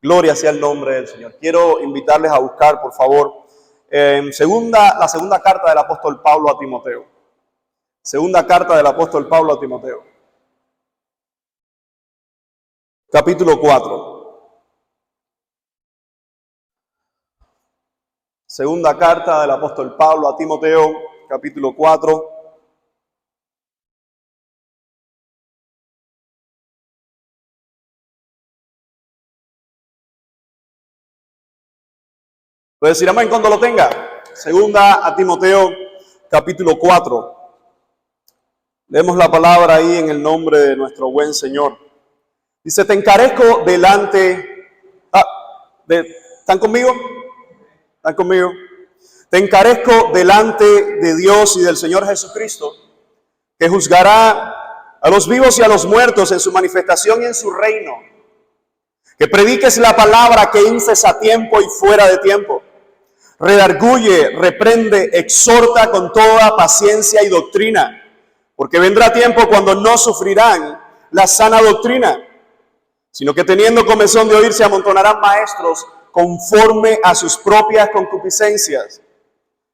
Gloria sea el nombre del Señor. Quiero invitarles a buscar, por favor, la segunda carta del apóstol Pablo a Timoteo. Segunda carta del apóstol Pablo a Timoteo. Capítulo 4. Segunda carta del apóstol Pablo a Timoteo, capítulo 4. Puede decir amén cuando lo tenga. Segunda a Timoteo, capítulo 4. Leemos la palabra ahí en el nombre de nuestro buen Señor. Dice, te encarezco delante... ¿Están conmigo? ¿Están conmigo? Te encarezco delante de Dios y del Señor Jesucristo, que juzgará a los vivos y a los muertos en su manifestación y en su reino. Que prediques la palabra, que instes a tiempo y fuera de tiempo. Redarguye, reprende, exhorta con toda paciencia y doctrina, porque vendrá tiempo cuando no sufrirán la sana doctrina, sino que teniendo comezón de oír se amontonarán maestros conforme a sus propias concupiscencias,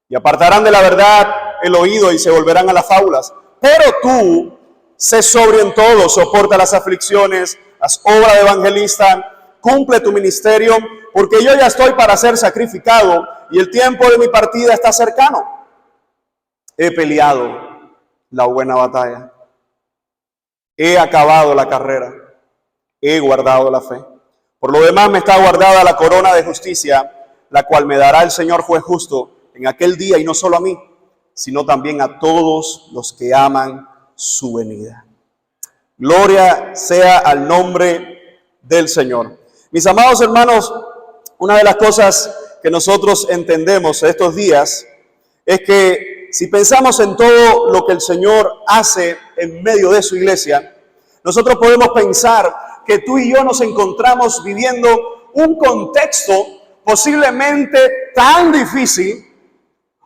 y apartarán de la verdad el oído y se volverán a las fábulas. Pero tú, sé sobrio en todo, soporta las aflicciones, haz obra de evangelista, cumple tu ministerio, porque yo ya estoy para ser sacrificado y el tiempo de mi partida está cercano. He peleado la buena batalla, he acabado la carrera, he guardado la fe. Por lo demás me está guardada la corona de justicia, la cual me dará el Señor juez justo en aquel día, y no solo a mí, sino también a todos los que aman su venida. Gloria sea al nombre del Señor. Mis amados hermanos, una de las cosas que nosotros entendemos estos días es que si pensamos en todo lo que el Señor hace en medio de su iglesia, nosotros podemos pensar que tú y yo nos encontramos viviendo un contexto posiblemente tan difícil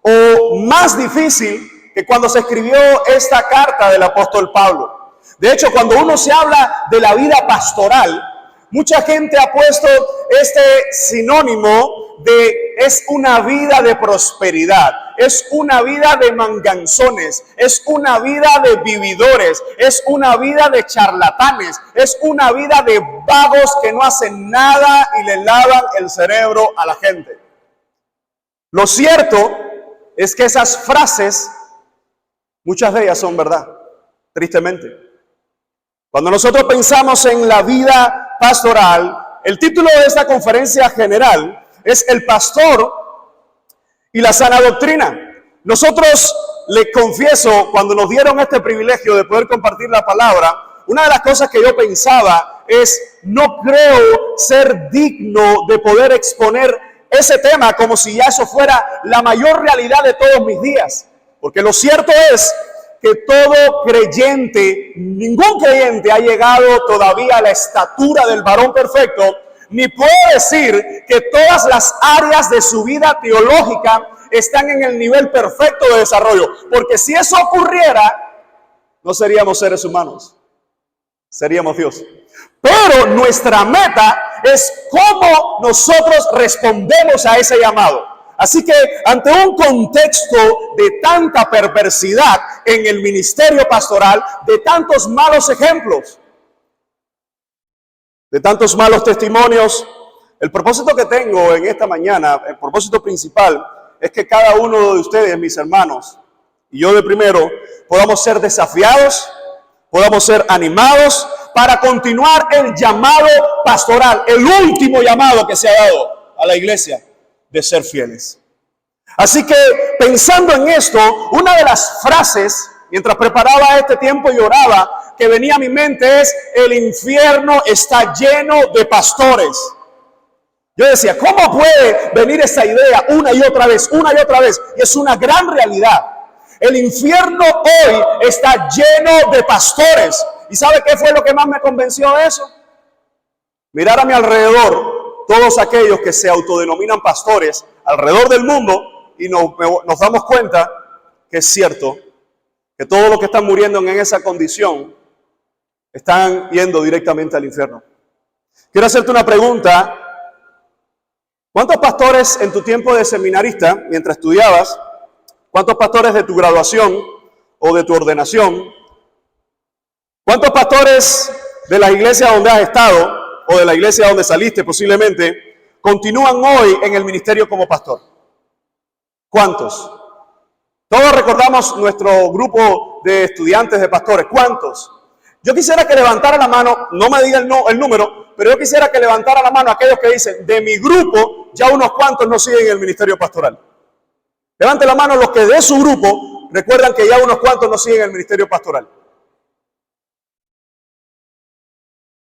o más difícil que cuando se escribió esta carta del apóstol Pablo. De hecho, cuando uno se habla de la vida pastoral, mucha gente ha puesto este sinónimo de es una vida de prosperidad, es una vida de manganzones, es una vida de vividores, es una vida de charlatanes, es una vida de vagos que no hacen nada y le lavan el cerebro a la gente. Lo cierto es que esas frases, muchas de ellas son verdad, tristemente. Cuando nosotros pensamos en la vida pastoral, el título de esta conferencia general es El pastor y la sana doctrina. Nosotros, les confieso, cuando nos dieron este privilegio de poder compartir la palabra, una de las cosas que yo pensaba es, no creo ser digno de poder exponer ese tema como si ya eso fuera la mayor realidad de todos mis días. Porque lo cierto es que todo creyente, ningún creyente ha llegado todavía a la estatura del varón perfecto, ni puede decir que todas las áreas de su vida teológica están en el nivel perfecto de desarrollo. Porque si eso ocurriera, no seríamos seres humanos, seríamos Dios. Pero nuestra meta es cómo nosotros respondemos a ese llamado. Así que ante un contexto de tanta perversidad en el ministerio pastoral, de tantos malos ejemplos, de tantos malos testimonios, el propósito que tengo en esta mañana, el propósito principal, es que cada uno de ustedes, mis hermanos, y yo de primero, podamos ser desafiados, podamos ser animados para continuar el llamado pastoral, el último llamado que se ha dado a la iglesia, de ser fieles. Así que pensando en esto, una de las frases, mientras preparaba este tiempo y oraba, que venía a mi mente es: el infierno está lleno de pastores. Yo decía, ¿cómo puede venir esa idea una y otra vez, una y otra vez? Y es una gran realidad. El infierno hoy está lleno de pastores. ¿Y sabe qué fue lo que más me convenció de eso? Mirar a mi alrededor, todos aquellos que se autodenominan pastores alrededor del mundo, y nos damos cuenta que es cierto, que todos los que están muriendo en esa condición están yendo directamente al infierno. Quiero hacerte una pregunta ¿Cuántos pastores en tu tiempo de seminarista, mientras estudiabas, cuántos pastores de tu graduación o de tu ordenación, cuántos pastores de la iglesia donde has estado o de la iglesia donde saliste posiblemente, continúan hoy en el ministerio como pastor? ¿Cuántos? Todos recordamos nuestro grupo de estudiantes de pastores. ¿Cuántos? Yo quisiera que levantara la mano, no me diga el número, pero yo quisiera que levantara la mano aquellos que dicen, de mi grupo, ya unos cuantos no siguen el ministerio pastoral. Levante la mano los que de su grupo recuerdan que ya unos cuantos no siguen el ministerio pastoral.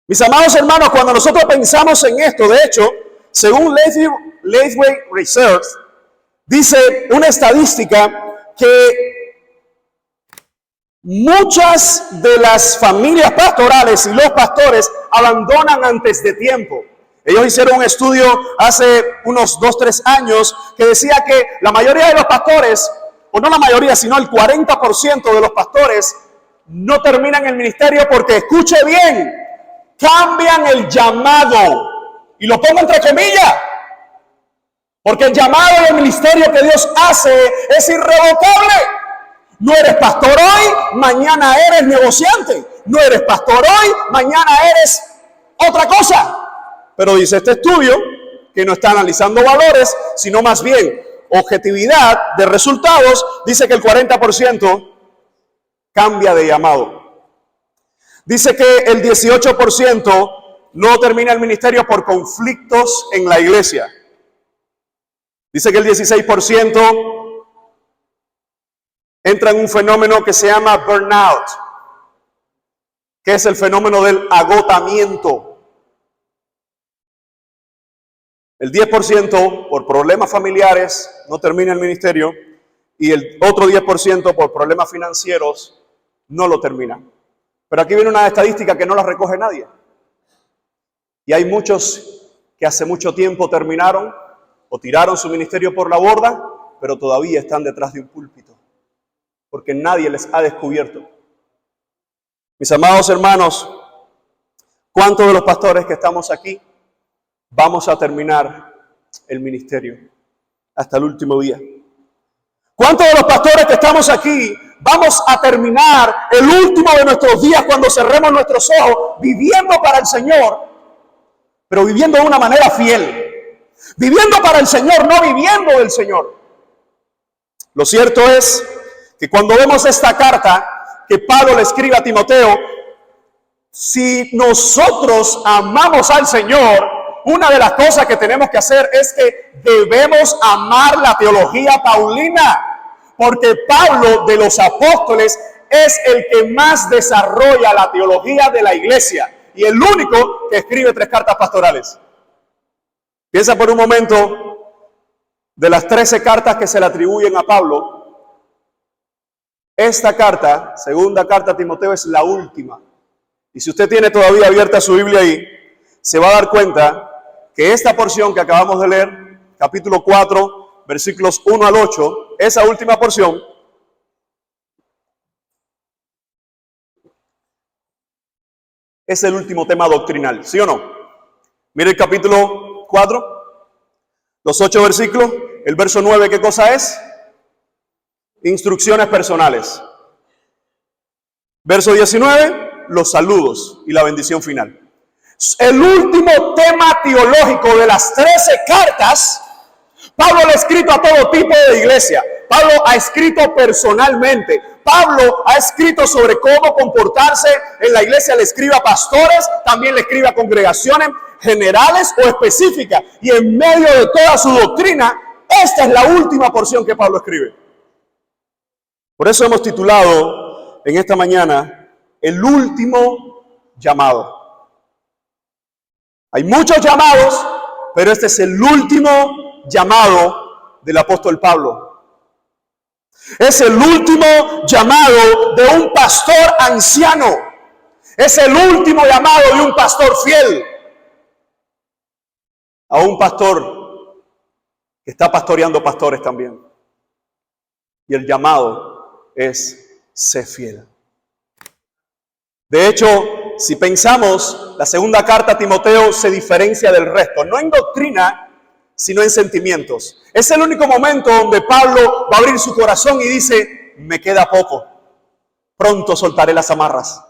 Mis amados hermanos, cuando nosotros pensamos en esto, de hecho, según Lifeway Research, dice una estadística que muchas de las familias pastorales y los pastores abandonan antes de tiempo. Ellos hicieron un estudio hace unos 2-3 años que decía que la mayoría de los pastores, o no la mayoría, sino el 40% de los pastores no terminan el ministerio porque, escuche bien, cambian el llamado. Y lo pongo entre comillas, porque el llamado del ministerio que Dios hace es irrevocable. No eres pastor hoy, mañana eres negociante. No eres pastor hoy, mañana eres otra cosa. Pero dice este estudio que no está analizando valores, sino más bien objetividad de resultados. Dice que el 40% cambia de llamado. Dice que el 18% no termina el ministerio por conflictos en la iglesia. Dice que el 16% entra en un fenómeno que se llama burnout, que es el fenómeno del agotamiento. El 10% por problemas familiares no termina el ministerio y el otro 10% por problemas financieros no lo termina. Pero aquí viene una estadística que no la recoge nadie. Y hay muchos que hace mucho tiempo terminaron o tiraron su ministerio por la borda, pero todavía están detrás de un púlpito, porque nadie les ha descubierto. Mis amados hermanos, ¿cuántos de los pastores que estamos aquí vamos a terminar el ministerio hasta el último día? ¿Cuántos de los pastores que estamos aquí vamos a terminar el último de nuestros días cuando cerremos nuestros ojos viviendo para el Señor, pero viviendo de una manera fiel? Viviendo para el Señor, no viviendo del Señor. Lo cierto es que cuando vemos esta carta que Pablo le escribe a Timoteo, si nosotros amamos al Señor, una de las cosas que tenemos que hacer es que debemos amar la teología paulina, porque Pablo de los apóstoles es el que más desarrolla la teología de la iglesia y el único que escribe 3 cartas pastorales. Piensa por un momento, de las 13 cartas que se le atribuyen a Pablo, esta carta, segunda carta a Timoteo, es la última. Y si usted tiene todavía abierta su Biblia ahí, se va a dar cuenta que esta porción que acabamos de leer, capítulo 4, versículos 1 al 8, esa última porción, es el último tema doctrinal, ¿sí o no? Mire el capítulo 4, los 8 versículos, el verso 9, ¿qué cosa es? Instrucciones personales. Verso 19, los saludos y la bendición final. El último tema teológico de las 13 cartas, Pablo le ha escrito a todo tipo de iglesia. Pablo ha escrito personalmente. Pablo ha escrito sobre cómo comportarse en la iglesia. Le escribe a pastores, también le escribe a congregaciones generales o específicas. Y en medio de toda su doctrina, esta es la última porción que Pablo escribe. Por eso hemos titulado en esta mañana, el último llamado. Hay muchos llamados, pero este es el último llamado del apóstol Pablo. Es el último llamado de un pastor anciano. Es el último llamado de un pastor fiel. A un pastor que está pastoreando pastores también. Y el llamado es ser fiel. De hecho, si pensamos, la segunda carta a Timoteo se diferencia del resto. No en doctrina, sino en sentimientos. Es el único momento donde Pablo va a abrir su corazón y dice, me queda poco, pronto soltaré las amarras.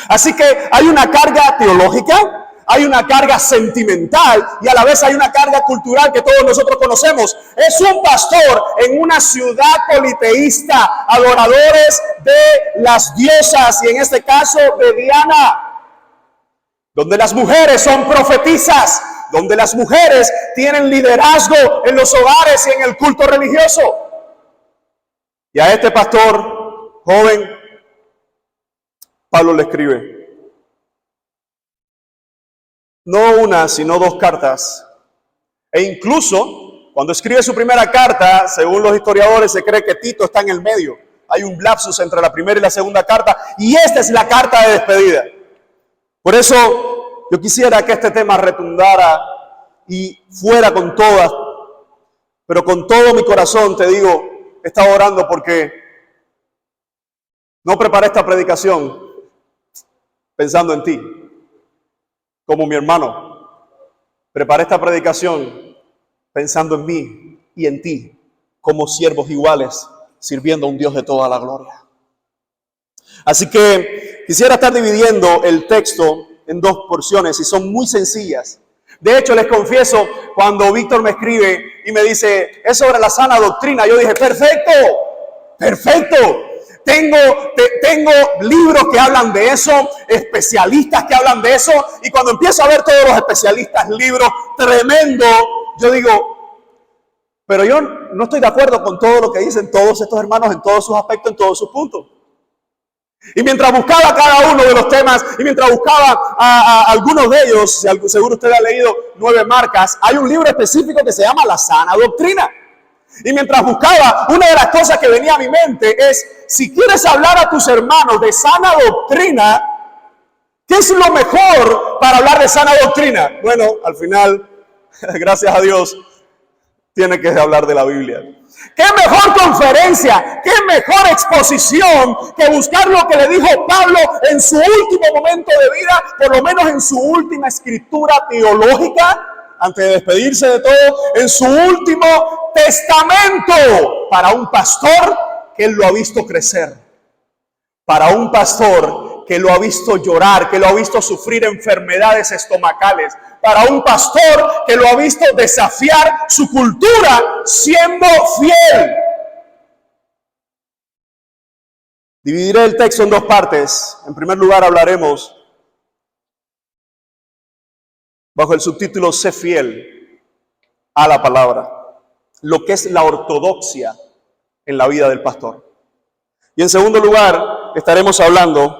Así que hay una carga teológica, hay una carga sentimental y a la vez hay una carga cultural que todos nosotros conocemos. Es un pastor en una ciudad politeísta, adoradores de las diosas y en este caso de Diana, donde las mujeres son profetisas, donde las mujeres tienen liderazgo en los hogares y en el culto religioso. Y a este pastor joven, Pablo le escribe no una, sino 2 cartas. E incluso, cuando escribe su primera carta, según los historiadores, se cree que Tito está en el medio. Hay un lapsus entre la primera y la segunda carta, y esta es la carta de despedida. Por eso, yo quisiera que este tema retundara y fuera con todas, pero con todo mi corazón te digo, he estado orando porque no preparé esta predicación pensando en ti. Como mi hermano, preparé esta predicación pensando en mí y en ti, como siervos iguales, sirviendo a un Dios de toda la gloria. Así que quisiera estar dividiendo el texto en 2 porciones y son muy sencillas. De hecho, les confieso, cuando Víctor me escribe y me dice, es sobre la sana doctrina, yo dije, perfecto. Tengo libros que hablan de eso, especialistas que hablan de eso, y cuando empiezo a ver todos los especialistas, libros, tremendo, yo digo, pero yo no estoy de acuerdo con todo lo que dicen todos estos hermanos en todos sus aspectos, en todos sus puntos. Y mientras buscaba cada uno de los temas, y mientras buscaba a algunos de ellos, seguro usted ha leído 9 marcas, hay un libro específico que se llama La Sana Doctrina. Y mientras buscaba, una de las cosas que venía a mi mente es, si quieres hablar a tus hermanos de sana doctrina, ¿qué es lo mejor para hablar de sana doctrina? Bueno, al final, gracias a Dios, tiene que hablar de la Biblia. ¿Qué mejor conferencia, qué mejor exposición que buscar lo que le dijo Pablo en su último momento de vida, por lo menos en su última escritura teológica? Antes de despedirse de todo, en su último testamento, para un pastor que él lo ha visto crecer, para un pastor que lo ha visto llorar, que lo ha visto sufrir enfermedades estomacales, para un pastor que lo ha visto desafiar su cultura siendo fiel. Dividiré el texto en 2 partes. En primer lugar hablaremos bajo el subtítulo Sé fiel a la palabra, lo que es la ortodoxia en la vida del pastor. Y en segundo lugar estaremos hablando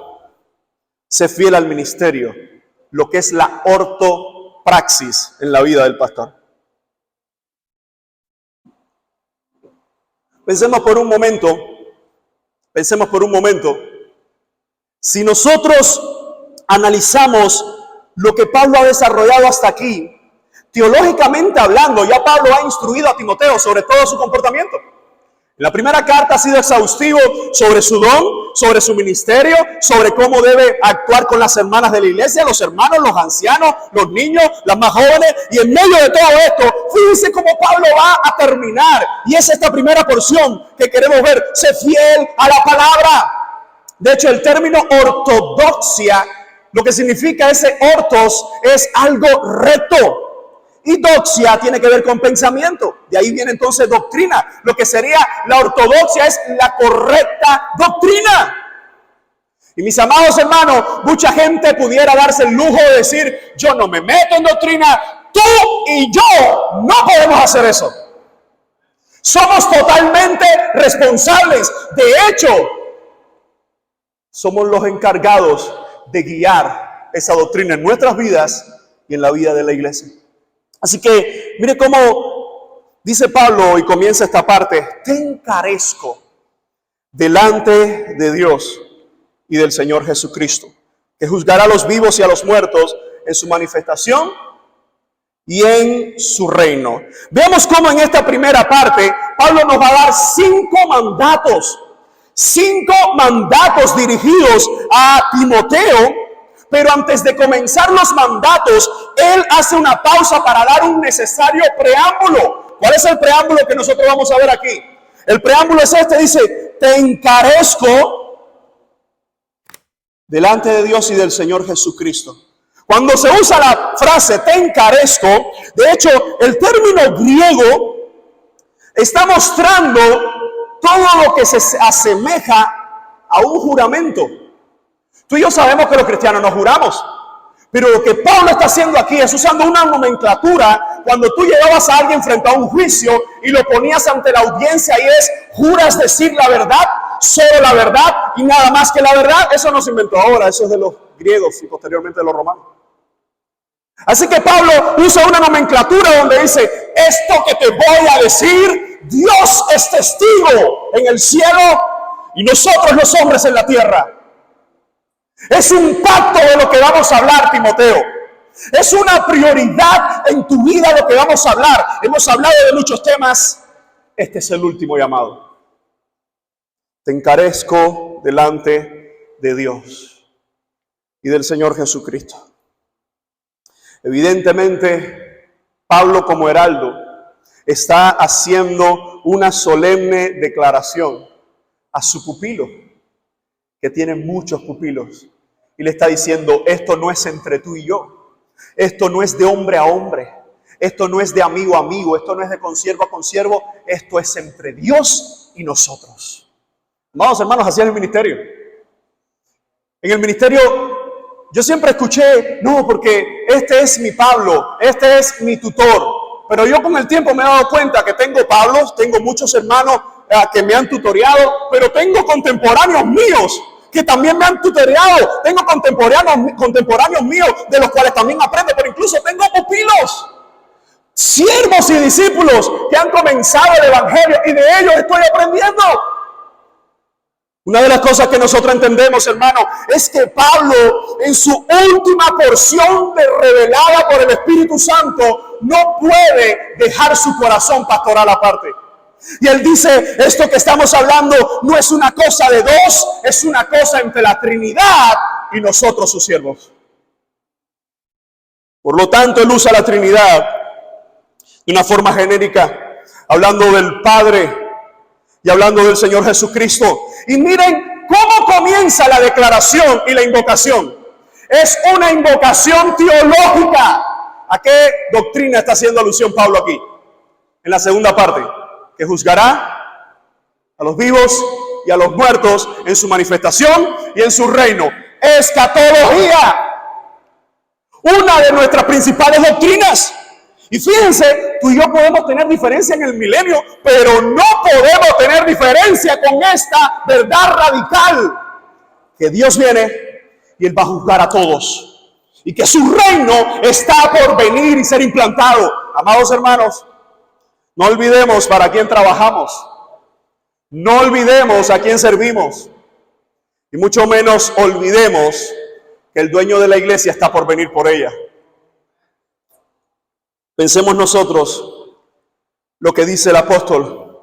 Sé fiel al ministerio, lo que es la ortopraxis en la vida del pastor. Pensemos por un momento, si nosotros analizamos lo que Pablo ha desarrollado hasta aquí, teológicamente hablando, ya Pablo ha instruido a Timoteo sobre todo su comportamiento. En la primera carta ha sido exhaustivo sobre su don, sobre su ministerio, sobre cómo debe actuar con las hermanas de la iglesia, los hermanos, los ancianos, los niños, las más jóvenes. Y en medio de todo esto, fíjense cómo Pablo va a terminar. Y es esta primera porción que queremos ver. Sé fiel a la palabra. De hecho, el término ortodoxia, lo que significa ese ortos, es algo recto. Y doxia tiene que ver con pensamiento. De ahí viene entonces doctrina. Lo que sería la ortodoxia es la correcta doctrina. Y mis amados hermanos, mucha gente pudiera darse el lujo de decir, yo no me meto en doctrina. Tú y yo no podemos hacer eso. Somos totalmente responsables. De hecho, somos los encargados de guiar esa doctrina en nuestras vidas y en la vida de la iglesia. Así que, mire cómo dice Pablo y comienza esta parte. Te encarezco delante de Dios y del Señor Jesucristo, que juzgará a los vivos y a los muertos en su manifestación y en su reino. Veamos cómo en esta primera parte Pablo nos va a dar 5 mandatos. 5 mandatos dirigidos a Timoteo. Pero antes de comenzar los mandatos, él hace una pausa para dar un necesario preámbulo. ¿Cuál es el preámbulo que nosotros vamos a ver aquí? El preámbulo es este, dice: te encarezco delante de Dios y del Señor Jesucristo. Cuando se usa la frase te encarezco, de hecho el término griego está mostrando todo lo que se asemeja a un juramento. Tú y yo sabemos que los cristianos no juramos, pero lo que Pablo está haciendo aquí es usando una nomenclatura. Cuando tú llevabas a alguien frente a un juicio y lo ponías ante la audiencia, y es: juras decir la verdad, solo la verdad y nada más que la verdad. Eso no se inventó ahora, eso es de los griegos y posteriormente de los romanos. Así que Pablo usa una nomenclatura donde dice: esto que te voy a decir, Dios es testigo en el cielo y nosotros los hombres en la tierra. Es un pacto de lo que vamos a hablar, Timoteo. Es una prioridad en tu vida lo que vamos a hablar. Hemos hablado de muchos temas. Este es el último llamado. Te encarezco delante de Dios y del Señor Jesucristo. Evidentemente, Pablo, como heraldo, está haciendo una solemne declaración a su pupilo, que tiene muchos pupilos, y le está diciendo: esto no es entre tú y yo, esto no es de hombre a hombre, esto no es de amigo a amigo, esto no es de consiervo a consiervo, esto es entre Dios y nosotros. Amados hermanos, así es el ministerio. En el ministerio yo siempre escuché: no, porque este es mi Pablo, este es mi tutor. Pero yo con el tiempo me he dado cuenta que tengo Pablos, tengo muchos hermanos que me han tutoreado, pero tengo contemporáneos míos que también me han tutoreado. Tengo contemporáneos míos de los cuales también aprendo, pero incluso tengo pupilos, siervos y discípulos que han comenzado el evangelio y de ellos estoy aprendiendo. Una de las cosas que nosotros entendemos, hermano, es que Pablo, en su última porción revelada por el Espíritu Santo, no puede dejar su corazón pastoral aparte. Y él dice: esto que estamos hablando no es una cosa de dos, es una cosa entre la Trinidad y nosotros, sus siervos. Por lo tanto, él usa la Trinidad de una forma genérica, hablando del Padre y hablando del Señor Jesucristo. Y miren cómo comienza la declaración y la invocación. Es una invocación teológica. ¿A qué doctrina está haciendo alusión Pablo aquí? En la segunda parte: que juzgará a los vivos y a los muertos en su manifestación y en su reino. Escatología, una de nuestras principales doctrinas. Y fíjense, tú y yo podemos tener diferencia en el milenio, pero no podemos tener diferencia con esta verdad radical: que Dios viene y Él va a juzgar a todos, y que su reino está por venir y ser implantado. Amados hermanos, no olvidemos para quién trabajamos, no olvidemos a quién servimos, y mucho menos olvidemos que el dueño de la iglesia está por venir por ella. Pensemos nosotros lo que dice el apóstol: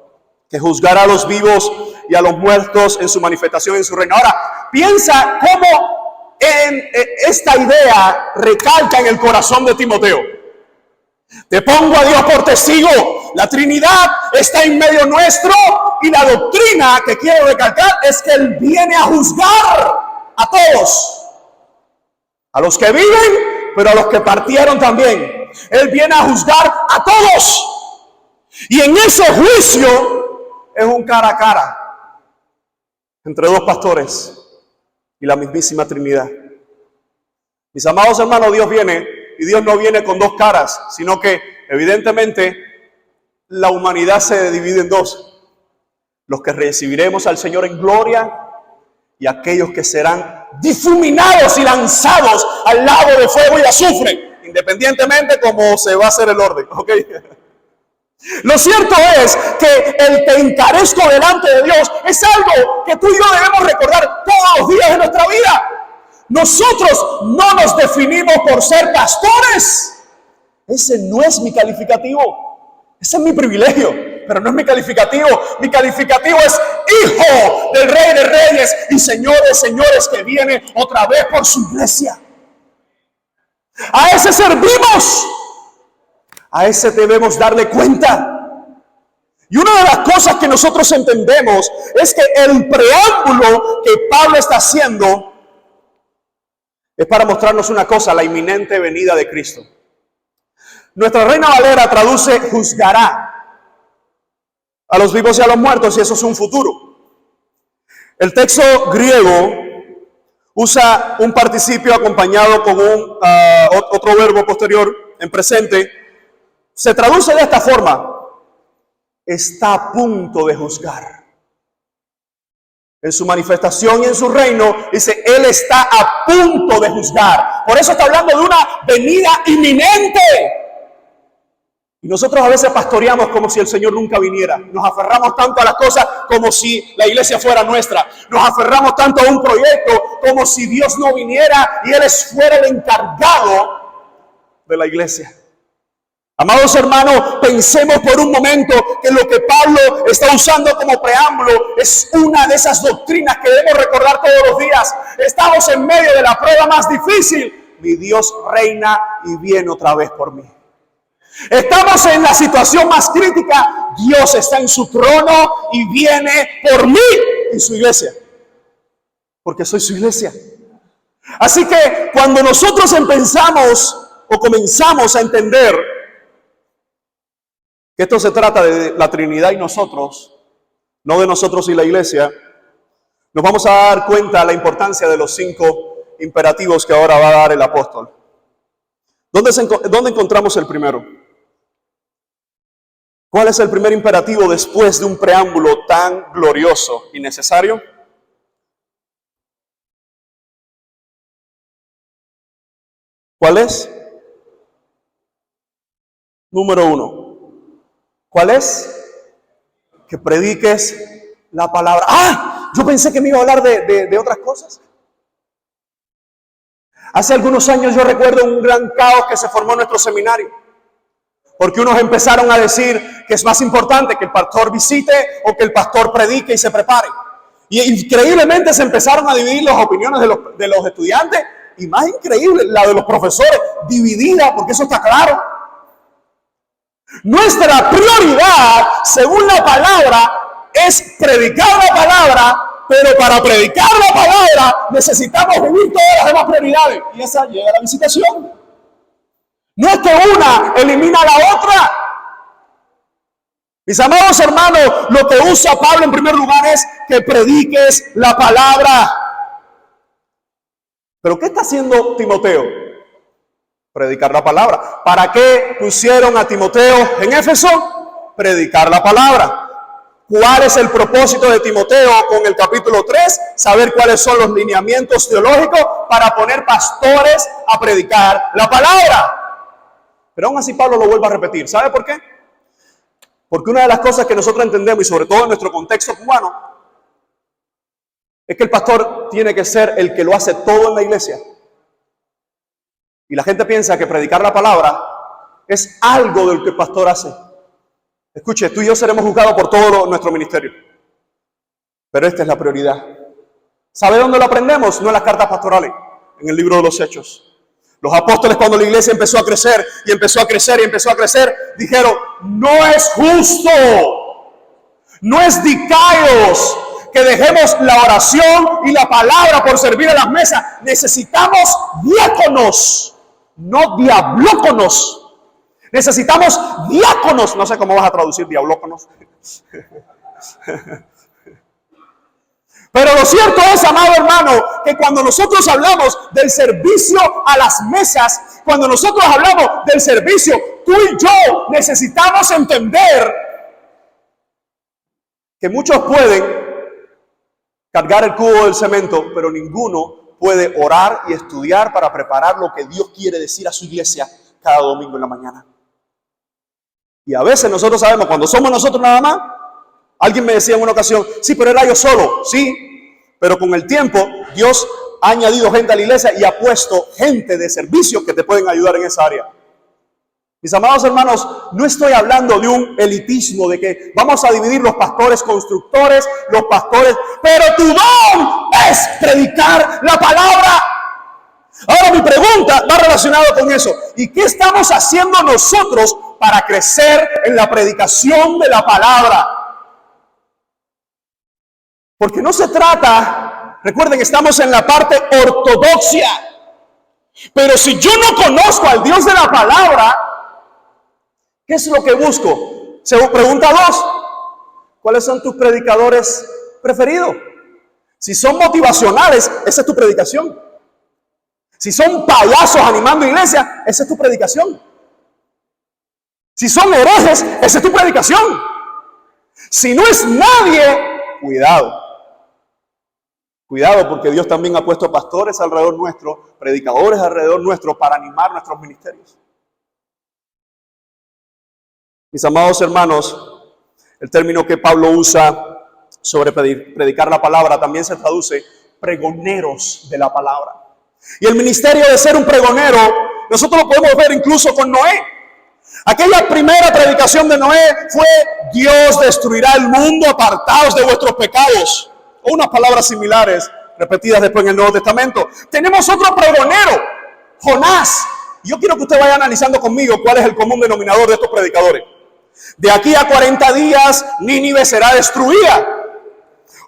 que juzgará a los vivos y a los muertos en su manifestación en su reino. Ahora, piensa cómo esta idea recalca en el corazón de Timoteo. Te pongo a Dios por testigo, la Trinidad está en medio nuestro, y la doctrina que quiero recalcar es que Él viene a juzgar a todos, a los que viven, pero a los que partieron también. Él viene a juzgar a todos, y en ese juicio es un cara a cara entre dos pastores y la mismísima Trinidad. Mis amados hermanos, Dios viene, y Dios no viene con dos caras, sino que evidentemente la humanidad se divide en dos: los que recibiremos al Señor en gloria y aquellos que serán difuminados y lanzados al lago de fuego y azufre, independientemente cómo se va a hacer el orden, ¿ok? Lo cierto es que el te encarezco delante de Dios es algo que tú y yo debemos recordar todos los días de nuestra vida. Nosotros no nos definimos por ser pastores. Ese no es mi calificativo. Ese es mi privilegio, pero no es mi calificativo. Mi calificativo es hijo del Rey de Reyes y Señor de Señores, que viene otra vez por su iglesia. A ese servimos. A ese debemos darle cuenta. Y una de las cosas que nosotros entendemos es que el preámbulo que Pablo está haciendo es para mostrarnos una cosa: la inminente venida de Cristo. Nuestra Reina Valera traduce juzgará a los vivos y a los muertos, y eso es un futuro. El texto griego usa un participio acompañado con otro verbo posterior en presente. Se traduce de esta forma: está a punto de juzgar. En su manifestación y en su reino, dice, Él está a punto de juzgar. Por eso está hablando de una venida inminente. Y nosotros a veces pastoreamos como si el Señor nunca viniera. Nos aferramos tanto a las cosas como si la iglesia fuera nuestra. Nos aferramos tanto a un proyecto como si Dios no viniera y Él fuera el encargado de la iglesia. Amados hermanos, pensemos por un momento que lo que Pablo está usando como preámbulo es una de esas doctrinas que debemos recordar todos los días. Estamos en medio de la prueba más difícil. Mi Dios reina y viene otra vez por mí. Estamos en la situación más crítica. Dios está en su trono y viene por mí y su iglesia. Porque soy su iglesia. Así que cuando nosotros empezamos o comenzamos a entender que esto se trata de la Trinidad y nosotros, no de nosotros y la iglesia, nos vamos a dar cuenta de la importancia de los 5 imperativos que ahora va a dar el apóstol. ¿Dónde encontramos el primero? ¿Cuál es el primer imperativo después de un preámbulo tan glorioso y necesario? ¿Cuál es? Número 1. ¿Cuál es? Que prediques la palabra. ¡Ah! Yo pensé que me iba a hablar de otras cosas. Hace algunos años yo recuerdo un gran caos que se formó en nuestro seminario. Porque unos empezaron a decir que es más importante que el pastor visite o que el pastor predique y se prepare. Y increíblemente se empezaron a dividir las opiniones de los estudiantes. Y más increíble, la de los profesores, dividida, porque eso está claro. Nuestra prioridad, según la palabra, es predicar la palabra, pero para predicar la palabra necesitamos vivir todas las demás prioridades. Y esa llega a la visitación. No es que una elimina a la otra. Mis amados hermanos, lo que usa Pablo en primer lugar es que prediques la palabra. ¿Pero qué está haciendo Timoteo? Predicar la palabra. ¿Para qué pusieron a Timoteo en Éfeso? Predicar la palabra. ¿Cuál es el propósito de Timoteo con el capítulo 3? Saber cuáles son los lineamientos teológicos para poner pastores a predicar la palabra. Pero aún así Pablo lo vuelve a repetir. ¿Sabe por qué? Porque una de las cosas que nosotros entendemos, y sobre todo en nuestro contexto cubano, es que el pastor tiene que ser el que lo hace todo en la iglesia. Y la gente piensa que predicar la palabra es algo del que el pastor hace. Escuche, tú y yo seremos juzgados por todo nuestro ministerio. Pero esta es la prioridad. ¿Sabe dónde lo aprendemos? No en las cartas pastorales, en el libro de los Hechos. Los apóstoles, cuando la iglesia empezó a crecer y empezó a crecer y empezó a crecer, dijeron, no es justo, no es dicaios que dejemos la oración y la palabra por servir a las mesas. Necesitamos diáconos. No diablóconos. Necesitamos diáconos. No sé cómo vas a traducir diablóconos. Pero lo cierto es, amado hermano, que cuando nosotros hablamos del servicio a las mesas, cuando nosotros hablamos del servicio, tú y yo necesitamos entender que muchos pueden cargar el cubo del cemento, pero ninguno puede orar y estudiar para preparar lo que Dios quiere decir a su iglesia cada domingo en la mañana. Y a veces nosotros sabemos, cuando somos nosotros nada más, alguien me decía en una ocasión, sí, pero era yo solo, sí, pero con el tiempo Dios ha añadido gente a la iglesia y ha puesto gente de servicio que te pueden ayudar en esa área. Mis amados hermanos, no estoy hablando de un elitismo, de que vamos a dividir los pastores constructores, los pastores, pero tu don es predicar la palabra. Ahora mi pregunta va relacionada con eso. ¿Y qué estamos haciendo nosotros para crecer en la predicación de la palabra? Porque no se trata, recuerden, estamos en la parte ortodoxia. Pero si yo no conozco al Dios de la palabra, ¿qué es lo que busco? Se pregunta 2. ¿Cuáles son tus predicadores preferidos? Si son motivacionales, esa es tu predicación. Si son payasos animando iglesia, esa es tu predicación. Si son herejes, esa es tu predicación. Si no es nadie, cuidado. Cuidado, porque Dios también ha puesto pastores alrededor nuestro, predicadores alrededor nuestro para animar nuestros ministerios. Mis amados hermanos, el término que Pablo usa sobre predicar la palabra también se traduce pregoneros de la palabra. Y el ministerio de ser un pregonero, nosotros lo podemos ver incluso con Noé. Aquella primera predicación de Noé fue: Dios destruirá el mundo, apartados de vuestros pecados. O unas palabras similares repetidas después en el Nuevo Testamento. Tenemos otro pregonero, Jonás. Yo quiero que usted vaya analizando conmigo cuál es el común denominador de estos predicadores. De aquí a 40 días, Nínive será destruida.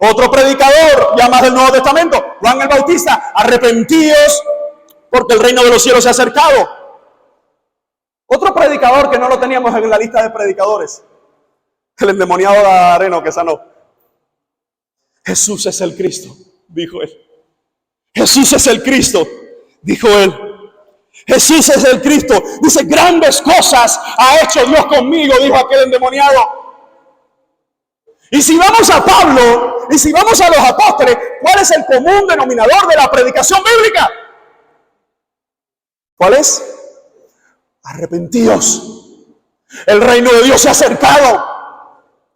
Otro predicador, ya más del Nuevo Testamento, Juan el Bautista: arrepentíos porque el reino de los cielos se ha acercado. Otro predicador que no lo teníamos en la lista de predicadores, el endemoniado Gadareno que sanó. Jesús es el Cristo, dijo él. Jesús es el Cristo, dijo él. Jesús es el Cristo. Dice: grandes cosas ha hecho Dios conmigo, dijo aquel endemoniado. Y si vamos a Pablo, y si vamos a los apóstoles, ¿cuál es el común denominador de la predicación bíblica? ¿Cuál es? Arrepentíos. El reino de Dios se ha acercado.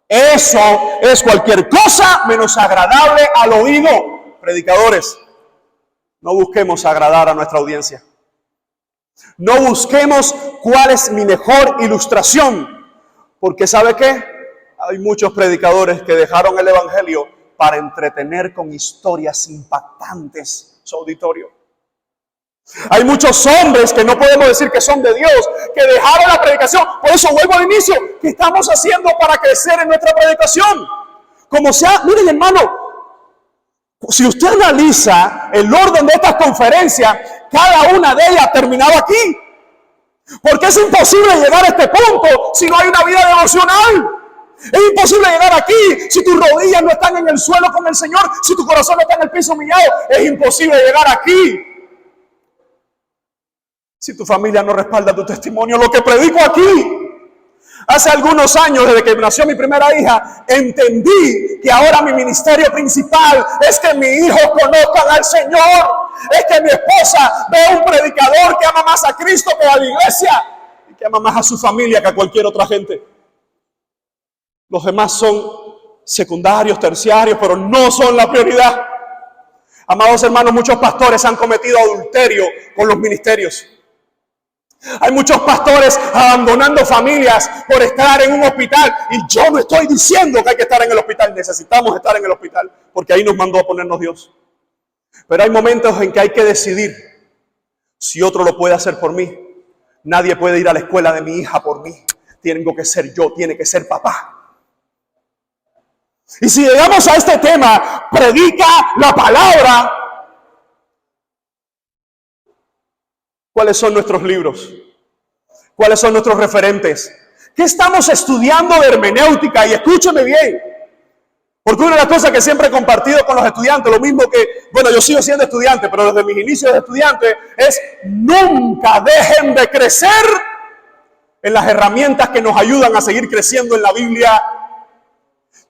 Eso es cualquier cosa menos agradable al oído. Predicadores, no busquemos agradar a nuestra audiencia. No busquemos cuál es mi mejor ilustración. Porque ¿sabe qué? Hay muchos predicadores que dejaron el evangelio para entretener con historias impactantes su auditorio. Hay muchos hombres que no podemos decir que son de Dios, que dejaron la predicación. Por eso vuelvo al inicio. ¿Qué estamos haciendo para crecer en nuestra predicación? Como sea, miren hermano, si usted analiza el orden de estas conferencias, cada una de ellas ha terminado aquí. Porque es imposible llegar a este punto si no hay una vida devocional. Es imposible llegar aquí si tus rodillas no están en el suelo con el Señor, si tu corazón no está en el piso humillado. Es imposible llegar aquí si tu familia no respalda tu testimonio. Lo que predico aquí, hace algunos años, desde que nació mi primera hija, entendí que ahora mi ministerio principal es que mis hijos conozcan al Señor. Es que mi esposa vea un predicador que ama más a Cristo que a la iglesia y que ama más a su familia que a cualquier otra gente. Los demás son secundarios, terciarios, pero no son la prioridad. Amados hermanos, muchos pastores han cometido adulterio con los ministerios. Hay muchos pastores abandonando familias por estar en un hospital. Y yo no estoy diciendo que hay que estar en el hospital. Necesitamos estar en el hospital porque ahí nos mandó a ponernos Dios. Pero hay momentos en que hay que decidir si otro lo puede hacer por mí. Nadie puede ir a la escuela de mi hija por mí. Tengo que ser yo, tiene que ser papá. Y si llegamos a este tema, predica la palabra. ¿Cuáles son nuestros libros? ¿Cuáles son nuestros referentes? ¿Qué estamos estudiando de hermenéutica? Y escúcheme bien, porque una de las cosas que siempre he compartido con los estudiantes, lo mismo que, bueno, yo sigo siendo estudiante, pero desde mis inicios de estudiante, es nunca dejen de crecer en las herramientas que nos ayudan a seguir creciendo en la Biblia.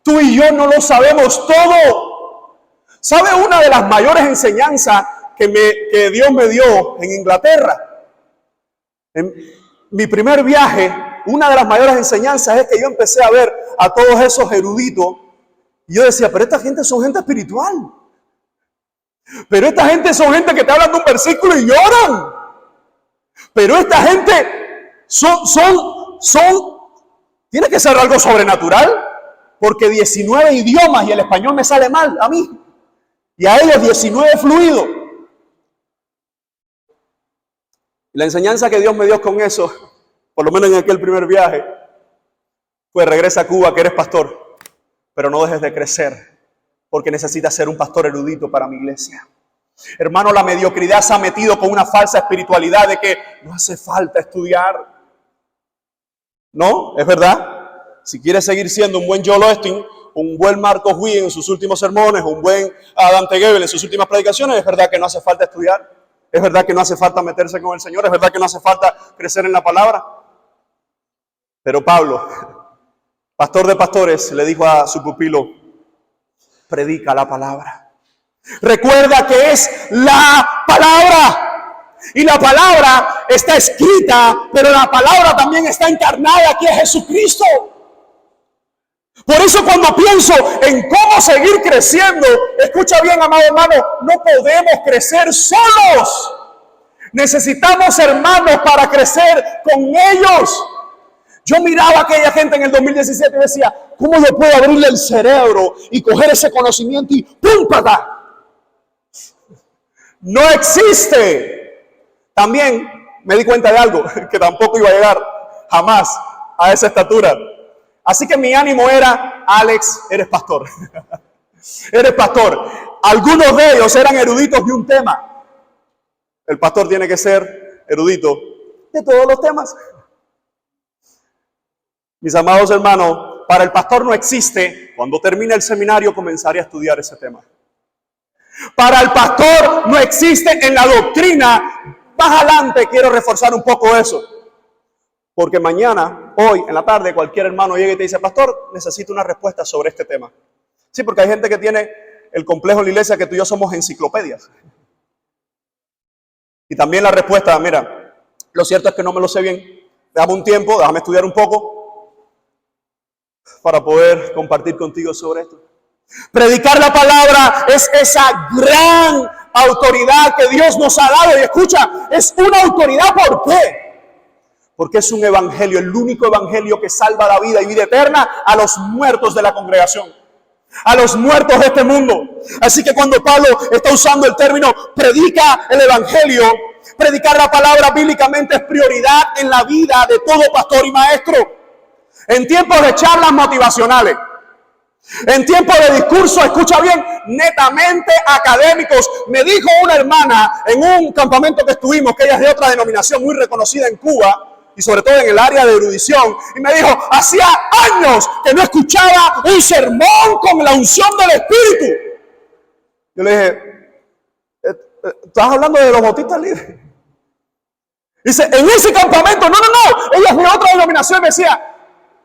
Tú y yo no lo sabemos todo. ¿Sabe una de las mayores enseñanzas que Dios me dio en Inglaterra? En mi primer viaje, una de las mayores enseñanzas es que yo empecé a ver a todos esos eruditos y yo decía, pero esta gente son gente espiritual. Pero esta gente son gente que te hablan de un versículo y lloran. Pero esta gente tiene que ser algo sobrenatural. Porque 19 idiomas y el español me sale mal a mí. Y a ellos 19 fluidos. Y la enseñanza que Dios me dio con eso, por lo menos en aquel primer viaje, fue: regresa a Cuba que eres pastor, pero no dejes de crecer, porque necesitas ser un pastor erudito para mi iglesia. Hermano, la mediocridad se ha metido con una falsa espiritualidad de que no hace falta estudiar. No, es verdad. Si quieres seguir siendo un buen Joel Osteen, un buen Marcos Witt en sus últimos sermones, un buen Dante Gebel en sus últimas predicaciones, es verdad que no hace falta estudiar. Es verdad que no hace falta meterse con el Señor. Es verdad que no hace falta crecer en la palabra. Pero Pablo, pastor de pastores, le dijo a su pupilo: predica la palabra. Recuerda que es la palabra. Y la palabra está escrita, pero la palabra también está encarnada, que es Jesucristo. Por eso cuando pienso en cómo seguir creciendo, escucha bien, amado hermano, no podemos crecer solos. Necesitamos hermanos para crecer con ellos. Yo miraba a aquella gente en el 2017 y decía: ¿cómo yo puedo abrirle el cerebro y coger ese conocimiento y ¡pum! ¡Pata! No existe. También me di cuenta de algo, que tampoco iba a llegar jamás a esa estatura. Así que mi ánimo era: Alex, eres pastor. Eres pastor. Algunos de ellos eran eruditos de un tema. El pastor tiene que ser erudito de todos los temas. Mis amados hermanos, para el pastor no existe: cuando termine el seminario comenzaré a estudiar ese tema. Para el pastor no existe en la doctrina: más adelante quiero reforzar un poco eso. Porque mañana, hoy, en la tarde, cualquier hermano llega y te dice: pastor, necesito una respuesta sobre este tema. Sí, porque hay gente que tiene el complejo en la iglesia que tú y yo somos enciclopedias. Y también la respuesta: mira, lo cierto es que no me lo sé bien. Déjame un tiempo, déjame estudiar un poco para poder compartir contigo sobre esto. Predicar la palabra es esa gran autoridad que Dios nos ha dado. Y escucha, es una autoridad. ¿Por qué? Porque es un evangelio, el único evangelio que salva la vida y vida eterna a los muertos de la congregación, a los muertos de este mundo. Así que cuando Pablo está usando el término predica el evangelio, predicar la palabra bíblicamente es prioridad en la vida de todo pastor y maestro. En tiempos de charlas motivacionales, en tiempos de discursos, escucha bien, netamente académicos. Me dijo una hermana en un campamento que estuvimos, que ella es de otra denominación muy reconocida en Cuba, y sobre todo en el área de erudición, y me dijo: hacía años que no escuchaba un sermón con la unción del Espíritu. Yo le dije: ¿estás hablando de los bautistas líderes? Dice: en ese campamento, no, ella es de otra denominación. Me decía: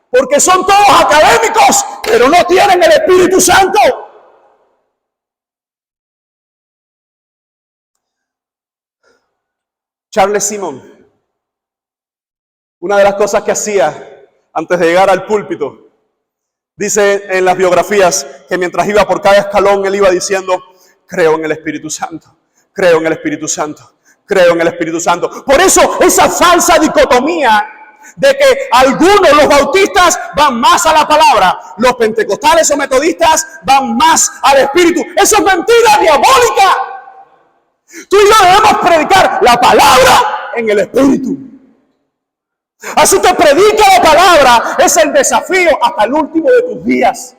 porque son todos académicos, pero no tienen el Espíritu Santo. Charles Simmons, una de las cosas que hacía antes de llegar al púlpito, dice en las biografías que mientras iba por cada escalón, él iba diciendo: creo en el Espíritu Santo, creo en el Espíritu Santo, creo en el Espíritu Santo. Por eso esa falsa dicotomía de que algunos, los bautistas, van más a la palabra, los pentecostales o metodistas van más al Espíritu, eso es mentira diabólica. Tú y yo debemos predicar la palabra en el Espíritu. Así que predica la palabra, es el desafío hasta el último de tus días.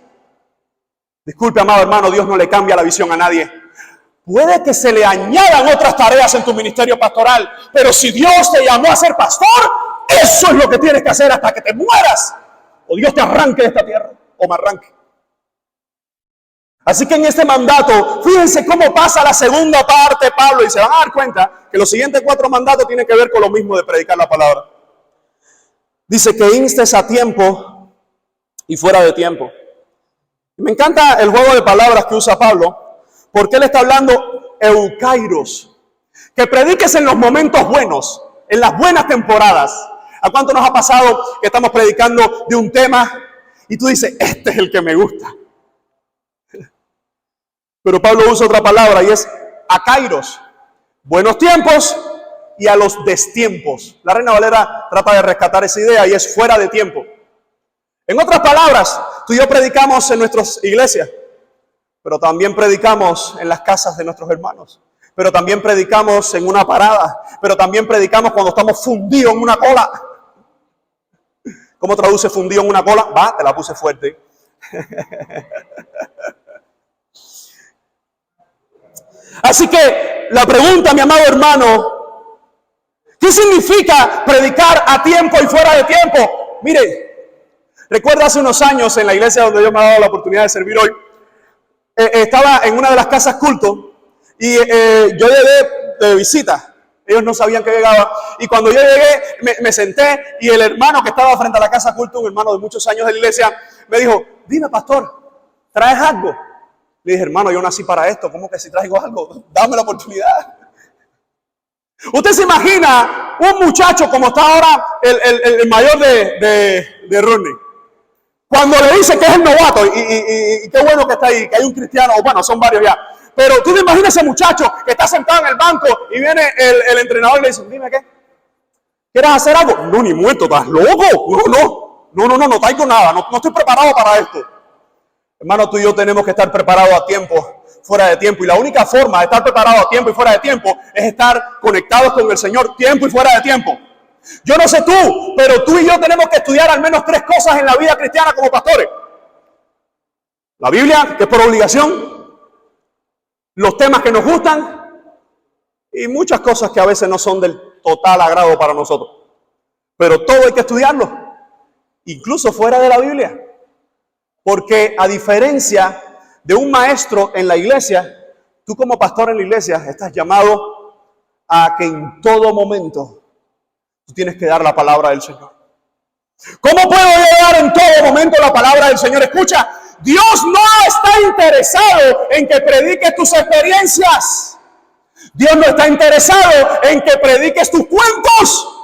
Disculpe, amado hermano, Dios no le cambia la visión a nadie. Puede que se le añadan otras tareas en tu ministerio pastoral, pero si Dios te llamó a ser pastor, eso es lo que tienes que hacer hasta que te mueras, o Dios te arranque de esta tierra, o me arranque. Así que en este mandato, fíjense cómo pasa la segunda parte, Pablo, y se van a dar cuenta que los siguientes 4 mandatos tienen que ver con lo mismo de predicar la palabra. Dice que instes a tiempo y fuera de tiempo. Me encanta el juego de palabras que usa Pablo, porque él está hablando eukairos, que prediques en los momentos buenos, en las buenas temporadas. ¿A cuánto nos ha pasado que estamos predicando de un tema y tú dices: este es el que me gusta? Pero Pablo usa otra palabra y es akairos, buenos tiempos y a los destiempos. La Reina Valera trata de rescatar esa idea y es fuera de tiempo. En otras palabras, tú y yo predicamos en nuestras iglesias, pero también predicamos en las casas de nuestros hermanos. pero también predicamos en una parada, pero también predicamos cuando estamos fundidos en una cola. ¿Cómo traduce fundido en una cola? Va, te la puse fuerte. Así que la pregunta, mi amado hermano, ¿qué significa predicar a tiempo y fuera de tiempo? Mire, recuerdo hace unos años en la iglesia donde Dios me ha dado la oportunidad de servir hoy, estaba en una de las casas culto y yo llegué de visita. Ellos no sabían que llegaba. Y cuando yo llegué, me senté y el hermano que estaba frente a la casa culto, un hermano de muchos años de la iglesia, me dijo, dime pastor, ¿traes algo? Le dije, hermano, yo nací para esto. ¿Cómo que si traigo algo? Dame la oportunidad. Usted se imagina un muchacho como está ahora el mayor de Rodney. Cuando le dice que es el novato, y qué bueno que está ahí, que hay un cristiano, o bueno, son varios ya. Pero tú te imaginas ese muchacho que está sentado en el banco y viene el entrenador y le dice, dime qué, ¿quieres hacer algo? No, ni muerto, ¿estás loco? No traigo nada, no estoy preparado para esto. Hermano, tú y yo tenemos que estar preparados a tiempo, fuera de tiempo. Y la única forma de estar preparados a tiempo y fuera de tiempo es estar conectados con el Señor, tiempo y fuera de tiempo. Yo no sé tú, pero tú y yo tenemos que estudiar al menos 3 cosas en la vida cristiana como pastores. La Biblia, que es por obligación, los temas que nos gustan y muchas cosas que a veces no son del total agrado para nosotros. Pero todo hay que estudiarlo, incluso fuera de la Biblia. Porque a diferencia de un maestro en la iglesia, tú como pastor en la iglesia estás llamado a que en todo momento tú tienes que dar la palabra del Señor. ¿Cómo puedo yo dar en todo momento la palabra del Señor? Escucha, Dios no está interesado en que prediques tus experiencias. Dios no está interesado en que prediques tus cuentos.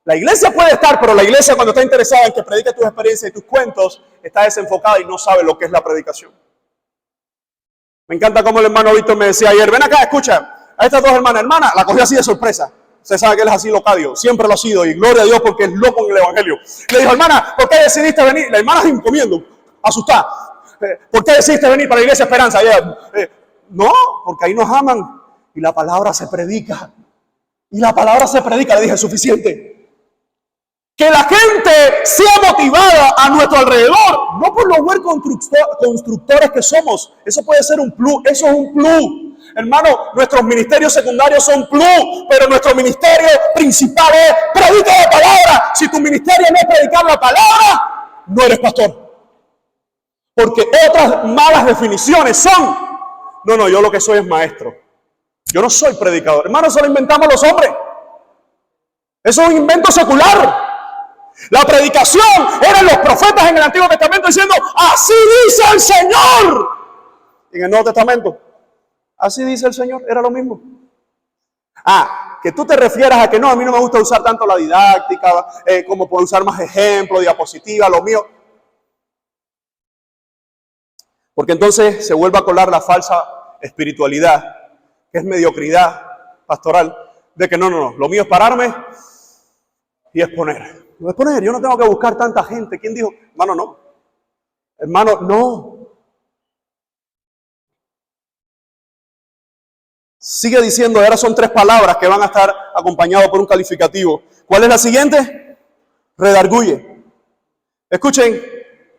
La iglesia puede estar, pero la iglesia cuando está interesada en que prediques tus experiencias y tus cuentos, está desenfocada y no sabe lo que es la predicación. Me encanta como el hermano Víctor me decía ayer, ven acá, escucha, a estas 2 hermanas, la cogí así de sorpresa. Usted sabe que él es así locadio, siempre lo ha sido, y gloria a Dios porque es loco en el evangelio. Le dijo, hermana, ¿por qué decidiste venir? La hermana sin comiendo, asustada. ¿Por qué decidiste venir para la iglesia Esperanza? No, porque ahí nos aman y la palabra se predica. Y la palabra se predica, le dije, suficiente. Que la gente sea motivada a nuestro alrededor, no por los buenos constructores que somos. Eso puede ser un plus, eso es un plus. Hermano, nuestros ministerios secundarios son plus, pero nuestro ministerio principal es predicar la palabra. Si tu ministerio no es predicar la palabra, no eres pastor. Porque otras malas definiciones son, no, yo lo que soy es maestro. Yo no soy predicador. Hermano, eso lo inventamos los hombres. Eso es un invento secular. La predicación eran los profetas en el Antiguo Testamento diciendo, así dice el Señor. En el Nuevo Testamento, así dice el Señor, era lo mismo. Que tú te refieras a que no, a mí no me gusta usar tanto la didáctica, como por usar más ejemplos, diapositivas, lo mío. Porque entonces se vuelve a colar la falsa espiritualidad, que es mediocridad pastoral, de que no, lo mío es pararme y exponer. Yo no tengo que buscar tanta gente. ¿Quién dijo? Hermano, no. Sigue diciendo, ahora son 3 palabras que van a estar acompañadas por un calificativo. ¿Cuál es la siguiente? Redarguye. Escuchen,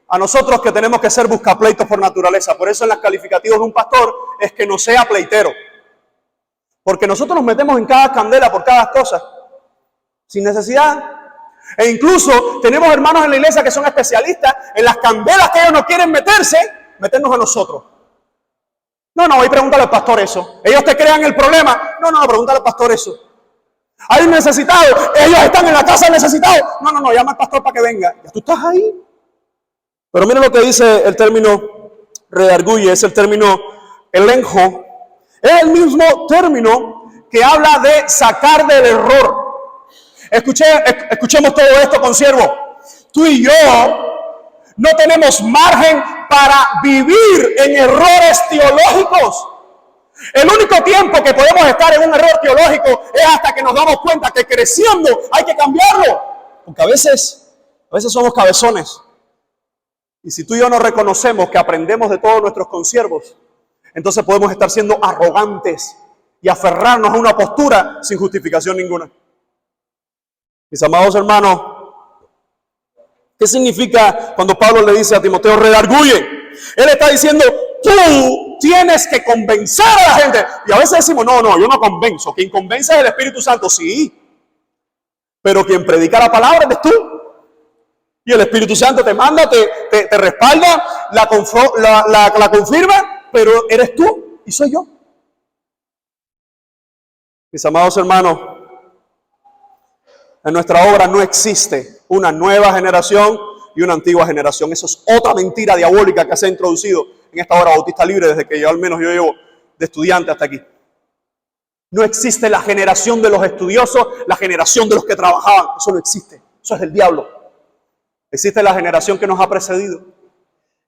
a nosotros que tenemos que ser buscapleitos por naturaleza, por eso en los calificativos de un pastor es que no sea pleitero. Porque nosotros nos metemos en cada candela por cada cosa, sin necesidad. E incluso tenemos hermanos en la iglesia que son especialistas en las candelas que ellos no quieren meternos a nosotros. No, ahí pregúntale al pastor eso. Ellos te crean el problema. No, pregúntale al pastor eso. Hay un necesitado, ellos están en la casa del necesitado. No, llama al pastor para que venga. Ya tú estás ahí. Pero mira lo que dice el término redarguye, es el término elenjo. Es el mismo término que habla de sacar del error. Escuchemos todo esto, consiervo. Tú y yo no tenemos margen para vivir en errores teológicos. El único tiempo que podemos estar en un error teológico es hasta que nos damos cuenta que creciendo hay que cambiarlo. Porque a veces somos cabezones. Y si tú y yo no reconocemos que aprendemos de todos nuestros consiervos, entonces podemos estar siendo arrogantes y aferrarnos a una postura sin justificación ninguna. Mis amados hermanos, ¿qué significa cuando Pablo le dice a Timoteo, redarguye? Él está diciendo, tú tienes que convencer a la gente. Y a veces decimos, no, yo no convenzo. Quien convence es el Espíritu Santo, sí. Pero quien predica la palabra eres tú. Y el Espíritu Santo te manda, te respalda, la confirma, pero eres tú y soy yo. Mis amados hermanos, en nuestra obra no existe una nueva generación y una antigua generación. Eso es otra mentira diabólica que se ha introducido en esta obra bautista libre desde que al menos yo llevo de estudiante hasta aquí. No existe la generación de los estudiosos, la generación de los que trabajaban. Eso no existe. Eso es del diablo. Existe la generación que nos ha precedido,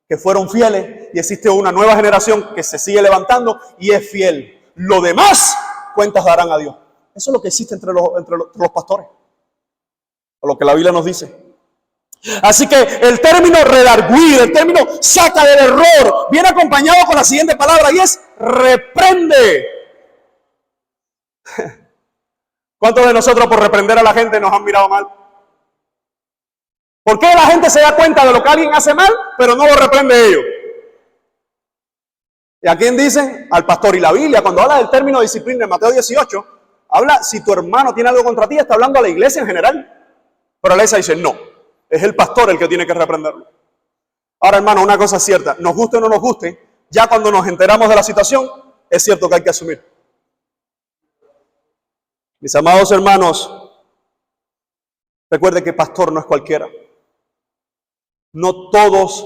que fueron fieles, y existe una nueva generación que se sigue levantando y es fiel. Lo demás, cuentas darán a Dios. Eso es lo que existe entre los pastores, o lo que la Biblia nos dice. Así que el término redarguir, el término saca del error, viene acompañado con la siguiente palabra y es reprende. ¿Cuántos de nosotros por reprender a la gente nos han mirado mal? ¿Por qué la gente se da cuenta de lo que alguien hace mal, pero no lo reprende ellos? ¿Y a quién dicen? Al pastor. Y la Biblia, cuando habla del término disciplina en Mateo 18, habla, si tu hermano tiene algo contra ti, está hablando a la iglesia en general. Pero la iglesia dice, no, es el pastor el que tiene que reprenderlo. Ahora, hermano, una cosa es cierta, nos guste o no nos guste, ya cuando nos enteramos de la situación, es cierto que hay que asumir. Mis amados hermanos, recuerde que pastor no es cualquiera. No todos,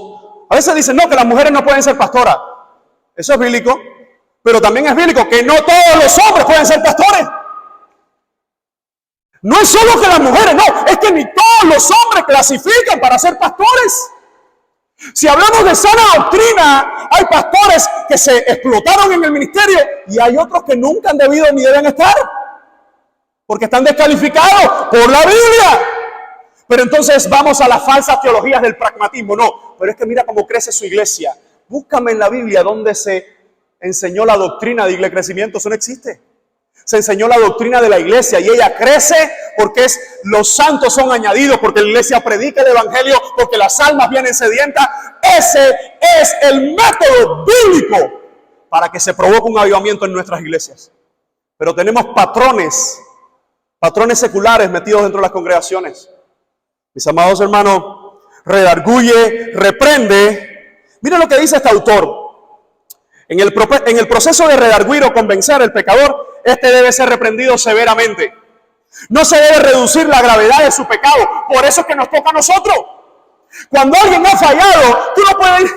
a veces dicen, no, que las mujeres no pueden ser pastoras. Eso es bíblico, pero también es bíblico que no todos los hombres pueden ser pastores. No es solo que las mujeres, no, es que ni todos los hombres clasifican para ser pastores. Si hablamos de sana doctrina, hay pastores que se explotaron en el ministerio y hay otros que nunca han debido ni deben estar, porque están descalificados por la Biblia. Pero entonces vamos a las falsas teologías del pragmatismo. No, pero es que mira cómo crece su iglesia. Búscame en la Biblia donde se enseñó la doctrina de iglesia crecimiento. Eso no existe. Se enseñó la doctrina de la iglesia y ella crece porque los santos son añadidos, porque la iglesia predica el evangelio, porque las almas vienen sedientas. Ese es el método bíblico para que se provoque un avivamiento en nuestras iglesias. Pero tenemos patrones seculares metidos dentro de las congregaciones. Mis amados hermanos, redarguye, reprende. Mira lo que dice este autor. En el proceso de redarguir o convencer al pecador, este debe ser reprendido severamente. No se debe reducir la gravedad de su pecado. Por eso es que nos toca a nosotros. Cuando alguien ha fallado, tú no puedes...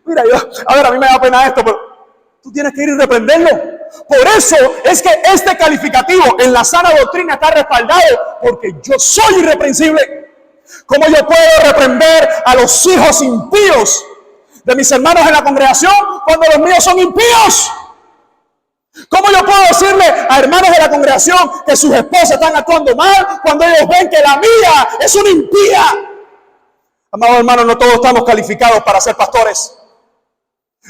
Mira, a mí me da pena esto, pero tú tienes que ir y reprenderlo. Por eso es que este calificativo en la sana doctrina está respaldado, porque yo soy irreprensible. ¿Cómo yo puedo reprender a los hijos impíos de mis hermanos en la congregación cuando los míos son impíos? ¿Cómo yo puedo decirle a hermanos de la congregación que sus esposas están actuando mal cuando ellos ven que la mía es una impía? Amados hermanos, no todos estamos calificados para ser pastores.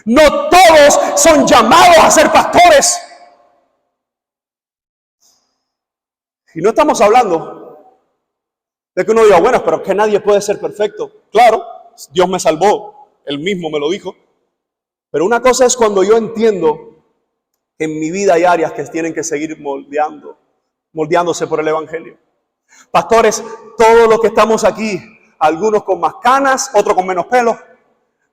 No todos son llamados a ser pastores. Y no estamos hablando de que uno diga, bueno, pero es que nadie puede ser perfecto. Claro, Dios me salvó, Él mismo me lo dijo. Pero una cosa es cuando yo entiendo que en mi vida hay áreas que tienen que seguir moldeándose por el evangelio. Pastores, todos los que estamos aquí, algunos con más canas, otros con menos pelo,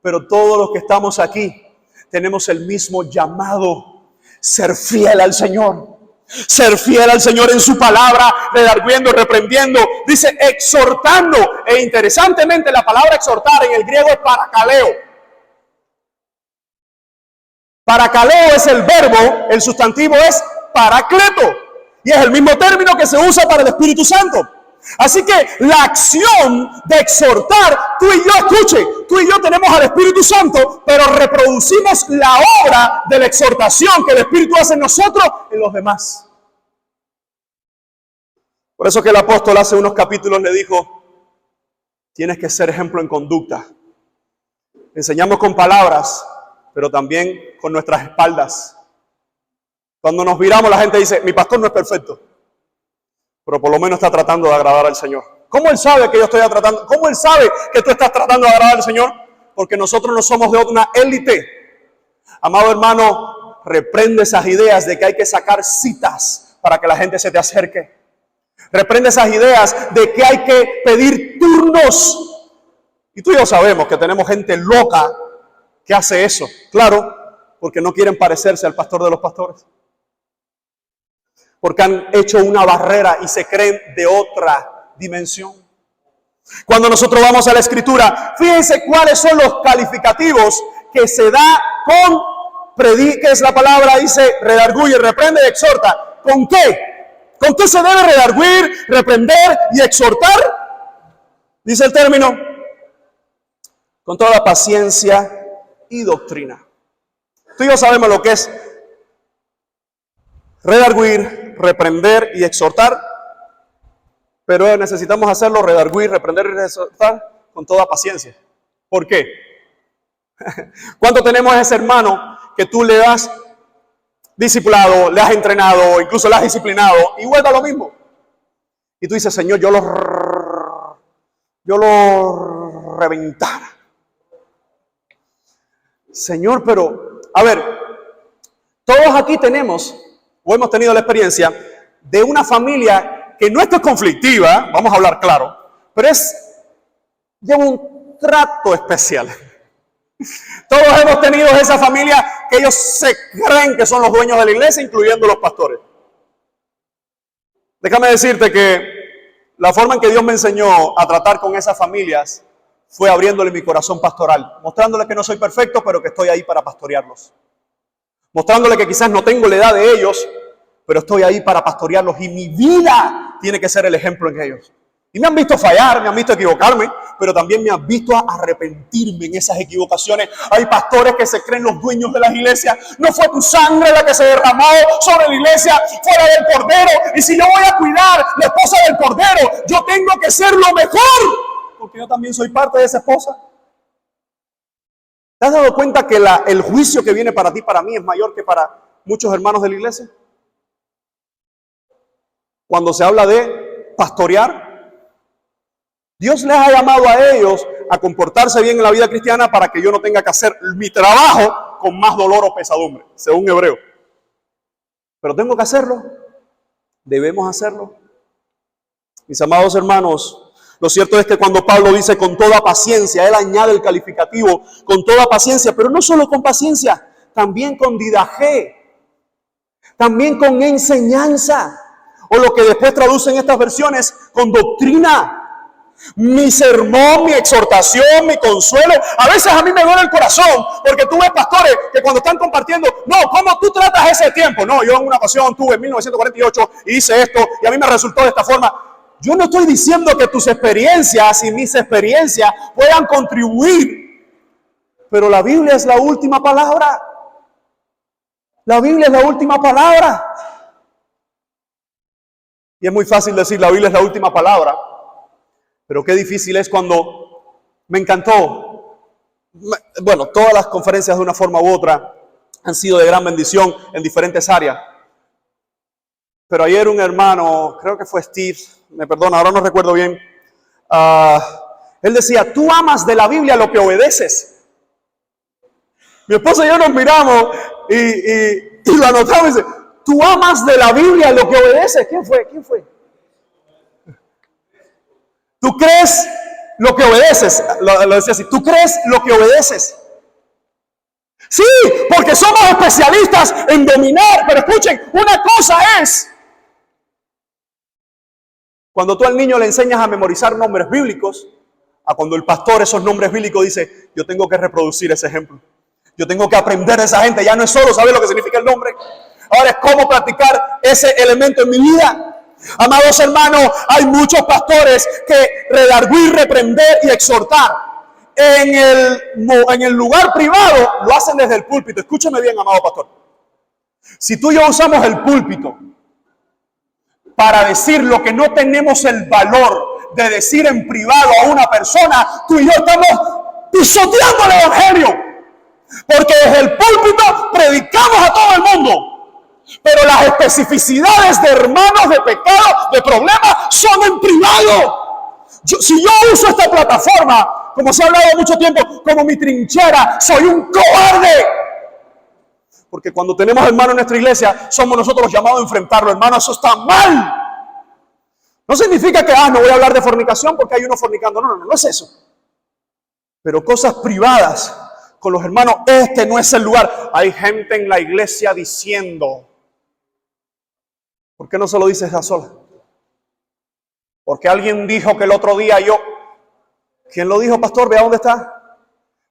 pero todos los que estamos aquí tenemos el mismo llamado: ser fiel al Señor. Ser fiel al Señor en su palabra, redarguyendo, reprendiendo, dice exhortando. E interesantemente la palabra exhortar en el griego es parakaleo. Parakaleo es el verbo, el sustantivo es paracleto. Y es el mismo término que se usa para el Espíritu Santo. Así que la acción de exhortar, tú y yo, escuche, tú y yo tenemos al Espíritu Santo, pero reproducimos la obra de la exhortación que el Espíritu hace en nosotros en los demás. Por eso que el apóstol hace unos capítulos le dijo, tienes que ser ejemplo en conducta. Enseñamos con palabras, pero también con nuestras espaldas. Cuando nos viramos, la gente dice, mi pastor no es perfecto, pero por lo menos está tratando de agradar al Señor. ¿Cómo él sabe que yo estoy tratando? ¿Cómo él sabe que tú estás tratando de agradar al Señor? Porque nosotros no somos de una élite. Amado hermano, reprende esas ideas de que hay que sacar citas para que la gente se te acerque. Reprende esas ideas de que hay que pedir turnos. Y tú y yo sabemos que tenemos gente loca que hace eso. Claro, porque no quieren parecerse al pastor de los pastores. Porque han hecho una barrera y se creen de otra dimensión. Cuando nosotros vamos a la Escritura, fíjense cuáles son los calificativos que se da con predica, es la palabra, dice redarguye, reprende y exhorta. ¿Con qué? ¿Con qué se debe redarguir, reprender y exhortar? Dice el término, con toda paciencia y doctrina. Tú y yo sabemos lo que es redarguir, reprender y exhortar, pero necesitamos hacerlo, redarguir, reprender y exhortar con toda paciencia. ¿Por qué? ¿Cuánto tenemos a ese hermano que tú le has discipulado, le has entrenado, incluso le has disciplinado y vuelve a lo mismo? Y tú dices, Señor, yo lo reventara. Señor, pero, a ver, todos aquí tenemos, o hemos tenido la experiencia de una familia que no es que es conflictiva, vamos a hablar claro, pero lleva un trato especial. Todos hemos tenido esa familia que ellos se creen que son los dueños de la iglesia, incluyendo los pastores. Déjame decirte que la forma en que Dios me enseñó a tratar con esas familias fue abriéndole mi corazón pastoral, mostrándole que no soy perfecto, pero que estoy ahí para pastorearlos. Mostrándole que quizás no tengo la edad de ellos, pero estoy ahí para pastorearlos y mi vida tiene que ser el ejemplo en ellos. Y me han visto fallar, me han visto equivocarme, pero también me han visto arrepentirme en esas equivocaciones. Hay pastores que se creen los dueños de las iglesias. No fue tu sangre la que se derramó sobre la iglesia, fue la del Cordero. Y si yo voy a cuidar la esposa del Cordero, yo tengo que ser lo mejor, porque yo también soy parte de esa esposa. ¿Te has dado cuenta que el juicio que viene para ti, para mí, es mayor que para muchos hermanos de la iglesia? Cuando se habla de pastorear, Dios les ha llamado a ellos a comportarse bien en la vida cristiana para que yo no tenga que hacer mi trabajo con más dolor o pesadumbre, según Hebreo. Pero tengo que hacerlo. Debemos hacerlo. Mis amados hermanos, lo cierto es que cuando Pablo dice con toda paciencia, él añade el calificativo con toda paciencia, pero no solo con paciencia, también con didaje, también con enseñanza, o lo que después traducen estas versiones con doctrina. Mi sermón, mi exhortación, mi consuelo. A veces a mí me duele el corazón porque tú ves pastores que cuando están compartiendo, no, ¿cómo tú tratas ese tiempo? No, yo en una ocasión tuve en 1948 y hice esto y a mí me resultó de esta forma. Yo no estoy diciendo que tus experiencias y mis experiencias puedan contribuir, pero la Biblia es la última palabra. La Biblia es la última palabra. Y es muy fácil decir la Biblia es la última palabra. Pero qué difícil es cuando me encantó. Bueno, todas las conferencias de una forma u otra han sido de gran bendición en diferentes áreas. Pero ayer un hermano, creo que fue Steve, me perdona, ahora no recuerdo bien. Él decía, tú amas de la Biblia lo que obedeces. Mi esposa y yo nos miramos y lo anotamos y dice, tú amas de la Biblia lo que obedeces. ¿Quién fue? ¿Tú crees lo que obedeces? Lo decía así. ¿Tú crees lo que obedeces? Sí, porque somos especialistas en dominar. Pero escuchen, una cosa es cuando tú al niño le enseñas a memorizar nombres bíblicos, a cuando el pastor esos nombres bíblicos dice, yo tengo que reproducir ese ejemplo. Yo tengo que aprender de esa gente. Ya no es solo saber lo que significa el nombre. Ahora es cómo practicar ese elemento en mi vida. Amados hermanos, hay muchos pastores que redarguir, reprender y exhortar en el lugar privado lo hacen desde el púlpito. Escúchame bien, amado pastor. Si tú y yo usamos el púlpito para decir lo que no tenemos el valor de decir en privado a una persona, tú y yo estamos pisoteando el evangelio. Porque desde el púlpito predicamos a todo el mundo. Pero las especificidades de hermanos, de pecado, de problemas, son en privado. Si yo uso esta plataforma, como se ha hablado mucho tiempo, como mi trinchera, soy un cobarde. Porque cuando tenemos hermanos en nuestra iglesia, somos nosotros los llamados a enfrentarlo. Hermano, eso está mal. No significa que, no voy a hablar de fornicación porque hay uno fornicando. No es eso. Pero cosas privadas con los hermanos, este no es el lugar. Hay gente en la iglesia diciendo, ¿por qué no se lo dices a solas? Porque alguien dijo que el otro día yo, ¿quién lo dijo, pastor? Vea dónde está.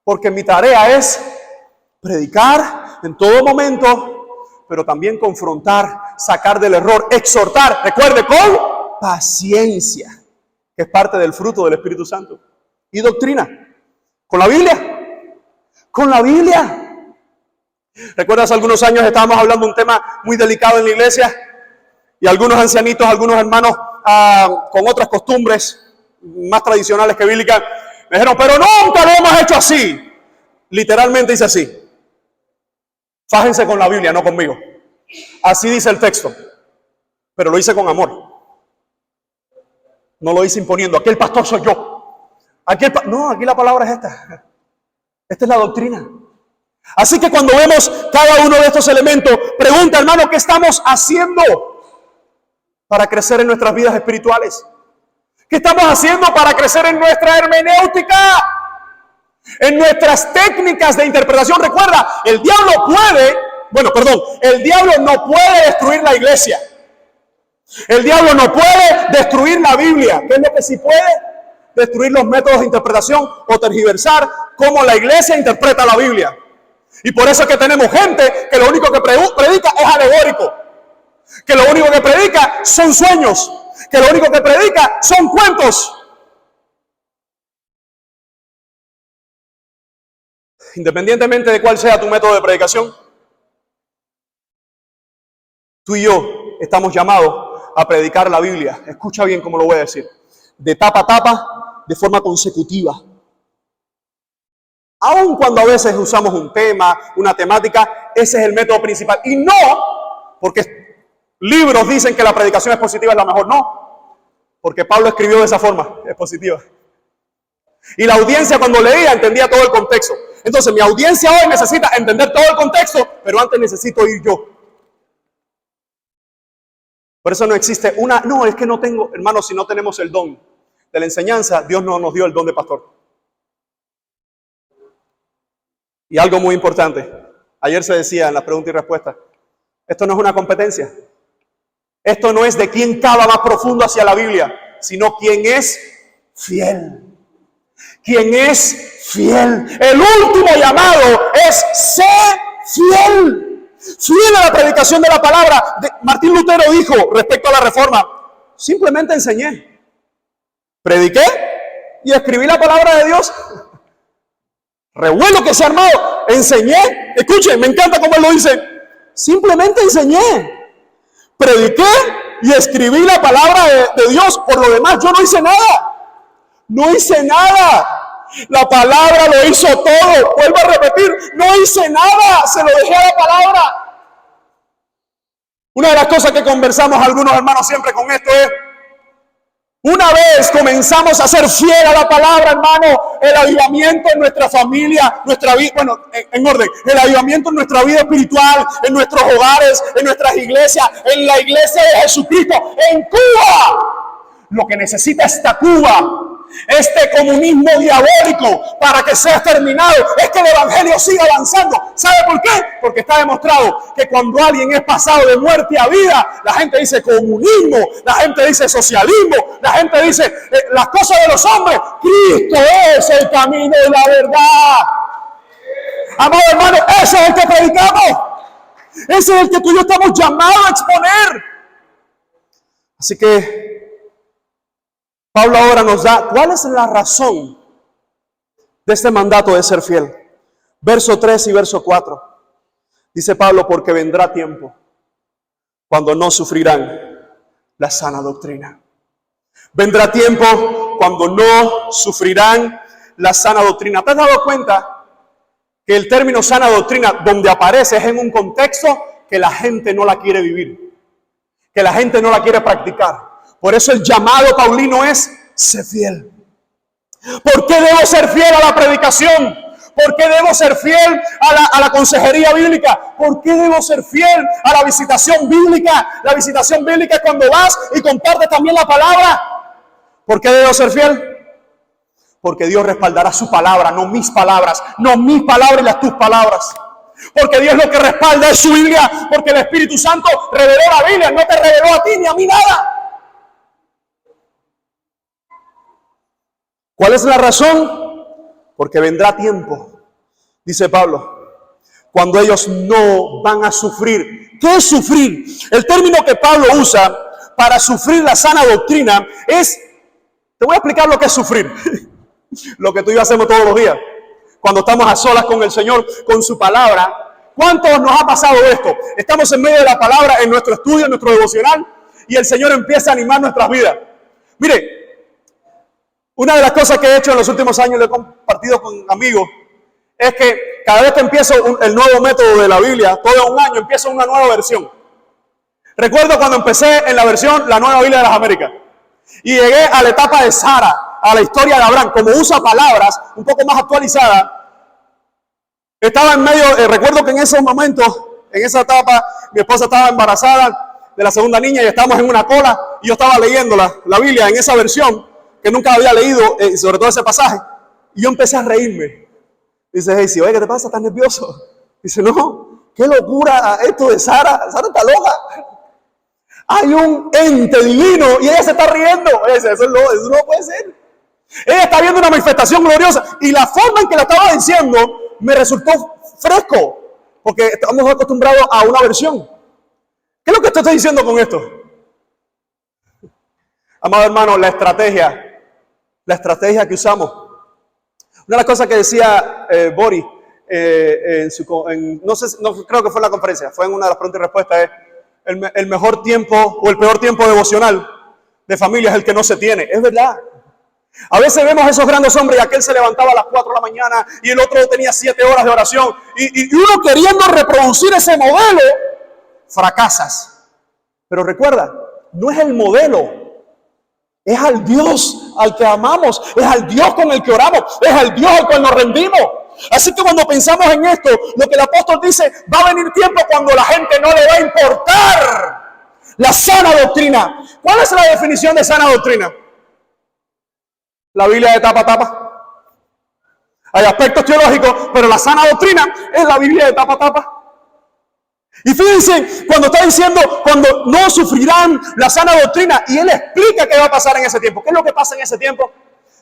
Porque mi tarea es predicar en todo momento, pero también confrontar, sacar del error, exhortar, recuerde, con paciencia, que es parte del fruto del Espíritu Santo. Y doctrina, con la Biblia, con la Biblia. ¿Recuerdas? Algunos años estábamos hablando de un tema muy delicado en la iglesia y algunos ancianitos, algunos hermanos con otras costumbres más tradicionales que bíblicas, me dijeron, pero nunca lo hemos hecho así. Literalmente dice así. Fájense con la Biblia, no conmigo. Así dice el texto. Pero lo hice con amor. No lo hice imponiendo. Aquí el pastor soy yo. No, aquí la palabra es esta. Esta es la doctrina. Así que cuando vemos cada uno de estos elementos, pregunta, hermano, ¿qué estamos haciendo para crecer en nuestras vidas espirituales? ¿Qué estamos haciendo para crecer en nuestra hermenéutica? En nuestras técnicas de interpretación. Recuerda, el diablo no puede destruir la iglesia. El diablo no puede destruir la Biblia. ¿Qué es lo que sí puede? Destruir los métodos de interpretación o tergiversar cómo la iglesia interpreta la Biblia. Y por eso es que tenemos gente que lo único que predica es alegórico. Que lo único que predica son sueños. Que lo único que predica son cuentos. Independientemente de cuál sea tu método de predicación, tú y yo estamos llamados a predicar la Biblia. Escucha bien cómo lo voy a decir. De tapa a tapa, de forma consecutiva. Aun cuando a veces usamos un tema, una temática, ese es el método principal. Y no porque libros dicen que la predicación expositiva es la mejor. No, porque Pablo escribió de esa forma, expositiva. Y la audiencia cuando leía entendía todo el contexto. Entonces mi audiencia hoy necesita entender todo el contexto, pero antes necesito ir yo. Por eso no existe es que no tengo, hermanos, si no tenemos el don de la enseñanza, Dios no nos dio el don de pastor. Y algo muy importante, ayer se decía en las preguntas y respuestas, esto no es una competencia. Esto no es de quién cava más profundo hacia la Biblia, sino quién es fiel. Quien es fiel. El último llamado es ser fiel. Fiel a la predicación de la palabra. Martín Lutero dijo respecto a la reforma, simplemente enseñé. Prediqué y escribí la palabra de Dios. Revuelo que se ha armado. Enseñé. Escuchen, me encanta cómo él lo dice. Simplemente enseñé. Prediqué y escribí la palabra de Dios. Por lo demás, yo no hice nada. No hice nada. La palabra lo hizo todo. Vuelvo a repetir, no hice nada. Se lo dejé a la palabra. Una de las cosas que conversamos algunos hermanos siempre con esto es, una vez comenzamos a ser fiel a la palabra, hermano, el avivamiento en nuestra familia, nuestra vida, en orden, el avivamiento en nuestra vida espiritual, en nuestros hogares, en nuestras iglesias, en la iglesia de Jesucristo, en Cuba. Lo que necesita esta Cuba, este comunismo diabólico, para que sea exterminado, es que el evangelio siga avanzando. ¿Sabe por qué? Porque está demostrado que cuando alguien es pasado de muerte a vida, la gente dice comunismo, la gente dice socialismo, la gente dice las cosas de los hombres. Cristo es el camino y la verdad. Amado hermano, ese es el que predicamos. Ese es el que tú y yo estamos llamados a exponer. Así que Pablo ahora nos da cuál es la razón de este mandato de ser fiel. Verso 3 y verso 4. Dice Pablo, porque vendrá tiempo cuando no sufrirán la sana doctrina. Vendrá tiempo cuando no sufrirán la sana doctrina. ¿Te has dado cuenta que el término sana doctrina, donde aparece, es en un contexto que la gente no la quiere vivir, que la gente no la quiere practicar. Por eso el llamado paulino es: sé fiel. ¿Por qué debo ser fiel a la predicación? ¿Por qué debo ser fiel a la consejería bíblica? ¿Por qué debo ser fiel a la visitación bíblica? La visitación bíblica es cuando vas y compartes también la palabra. ¿Por qué debo ser fiel? Porque Dios respaldará su palabra, no mis palabras y las tus palabras. Porque Dios lo que respalda es su Biblia, porque el Espíritu Santo reveló la Biblia, no te reveló a ti ni a mí nada. ¿Cuál es la razón? Porque vendrá tiempo, dice Pablo, cuando ellos no van a sufrir. ¿Qué es sufrir? El término que Pablo usa para sufrir la sana doctrina es, te voy a explicar lo que es sufrir. Lo que tú y yo hacemos todos los días. Cuando estamos a solas con el Señor, con su palabra. ¿Cuántos nos ha pasado esto? Estamos en medio de la palabra, en nuestro estudio, en nuestro devocional, y el Señor empieza a animar nuestras vidas. Mire, una de las cosas que he hecho en los últimos años, lo he compartido con amigos, es que cada vez que empiezo el nuevo método de la Biblia, todo un año empiezo una nueva versión. Recuerdo cuando empecé en la versión, la Nueva Biblia de las Américas, y llegué a la etapa de Sara, a la historia de Abraham, como usa palabras un poco más actualizadas. Estaba en medio, recuerdo que en esos momentos, en esa etapa, mi esposa estaba embarazada de la segunda niña y estábamos en una cola y yo estaba leyendo la Biblia en esa versión que nunca había leído, sobre todo ese pasaje, y yo empecé a reírme. Dice Hazy, oye, ¿qué te pasa? ¿Estás nervioso? Dice, no, qué locura esto de Sara. Sara está loca. Hay un ente divino y ella se está riendo. Eso no puede ser. Ella está viendo una manifestación gloriosa y la forma en que la estaba diciendo me resultó fresco, porque estamos acostumbrados a una versión. ¿Qué es lo que te estoy diciendo con esto? Amado hermano, la estrategia que usamos. Una de las cosas que decía Boris, no creo que fue en la conferencia, fue en una de las preguntas y respuestas, es el mejor tiempo o el peor tiempo devocional de familia es el que no se tiene. Es verdad. A veces vemos a esos grandes hombres y aquel se levantaba a las 4 de la mañana y el otro tenía 7 horas de oración y uno queriendo reproducir ese modelo, fracasas. Pero recuerda, no es el modelo, es al Dios al que amamos, es al Dios con el que oramos, es al Dios al cual nos rendimos. Así que cuando pensamos en esto, lo que el apóstol dice, va a venir tiempo cuando la gente no le va a importar la sana doctrina. ¿Cuál es la definición de sana doctrina? La Biblia de tapa a tapa. Hay aspectos teológicos, pero la sana doctrina es la Biblia de tapa a tapa. Y fíjense, cuando está diciendo, cuando no sufrirán la sana doctrina, y él explica qué va a pasar en ese tiempo. ¿Qué es lo que pasa en ese tiempo?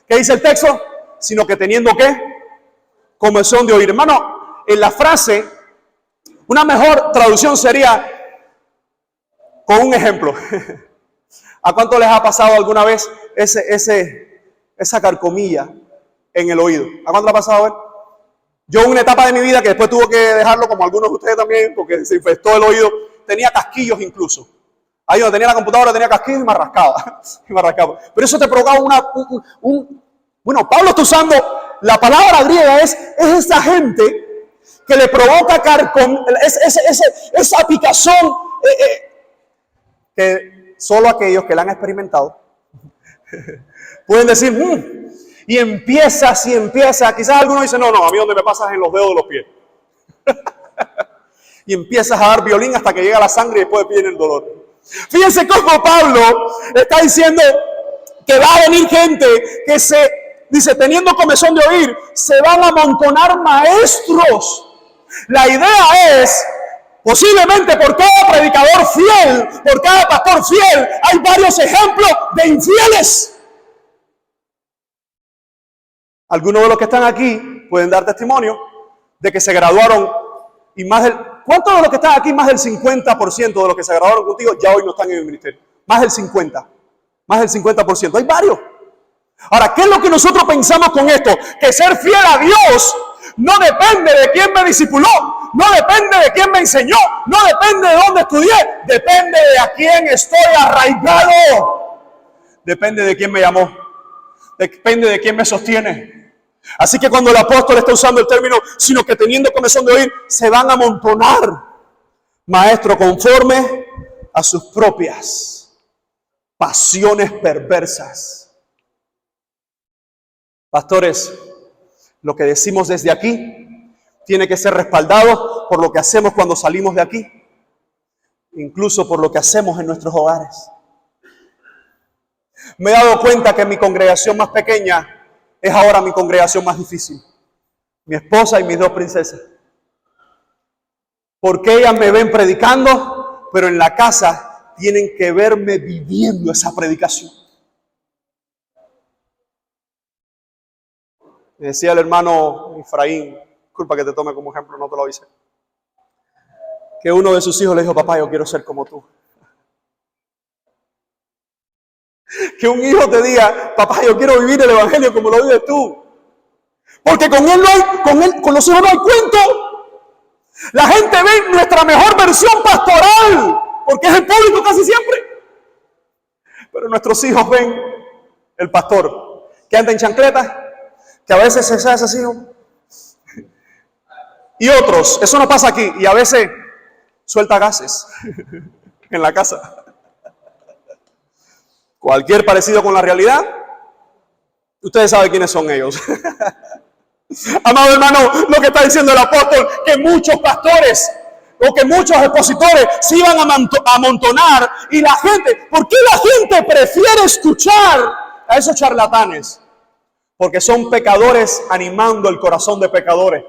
¿Qué dice el texto? Sino que teniendo ¿qué? Comezón de oír. Hermano, en la frase, una mejor traducción sería con un ejemplo. ¿A cuánto les ha pasado alguna vez esa carcomilla en el oído? ¿A cuánto le ha pasado? A ver. Yo en una etapa de mi vida que después tuve que dejarlo, como algunos de ustedes también, porque se infectó el oído, tenía casquillos incluso. Ahí donde tenía la computadora tenía casquillos y me rascaba. Pero eso te provocaba Bueno, Pablo está usando la palabra griega, es esa gente que le provoca esa picazón que solo aquellos que la han experimentado pueden decir, y empieza, quizás algunos dicen, no, a mí donde me pasas es en los dedos de los pies. Y empiezas a dar violín hasta que llega la sangre y después viene el dolor. Fíjense cómo Pablo está diciendo que va a venir gente que dice, teniendo comezón de oír, se van a amontonar maestros. La idea es, posiblemente por cada predicador fiel, por cada pastor fiel, hay varios ejemplos de infieles. Algunos de los que están aquí pueden dar testimonio de que se graduaron y ¿cuántos de los que están aquí, más del 50% de los que se graduaron contigo ya hoy no están en el ministerio? Más del 50%. Hay varios. Ahora, ¿qué es lo que nosotros pensamos con esto? Que ser fiel a Dios no depende de quién me discipuló, no depende de quién me enseñó, no depende de dónde estudié, depende de a quién estoy arraigado, depende de quién me llamó, depende de quién me sostiene. Así que cuando el apóstol está usando el término, sino que teniendo comezón de oír, se van a amontonar maestro conforme a sus propias pasiones perversas. Pastores, lo que decimos desde aquí tiene que ser respaldado por lo que hacemos cuando salimos de aquí, incluso por lo que hacemos en nuestros hogares. Me he dado cuenta que mi congregación más pequeña es ahora mi congregación más difícil. Mi esposa y mis 2 princesas. Porque ellas me ven predicando, pero en la casa tienen que verme viviendo esa predicación. Me decía el hermano Efraín, disculpa que te tome como ejemplo, no te lo avisé, que uno de sus hijos le dijo: papá, yo quiero ser como tú. Que un hijo te diga: papá, yo quiero vivir el evangelio como lo vives tú. Porque con él no hay, con los hijos no hay cuento. La gente ve nuestra mejor versión pastoral, porque es el público casi siempre. Pero nuestros hijos ven el pastor que anda en chancletas, que a veces se hace así, y otros, eso no pasa aquí, y a veces suelta gases en la casa. Cualquier parecido con la realidad, ustedes saben quiénes son ellos. Amado hermano, lo que está diciendo el apóstol, que muchos pastores o que muchos expositores se iban a amontonar, y la gente, ¿por qué la gente prefiere escuchar a esos charlatanes? Porque son pecadores animando el corazón de pecadores.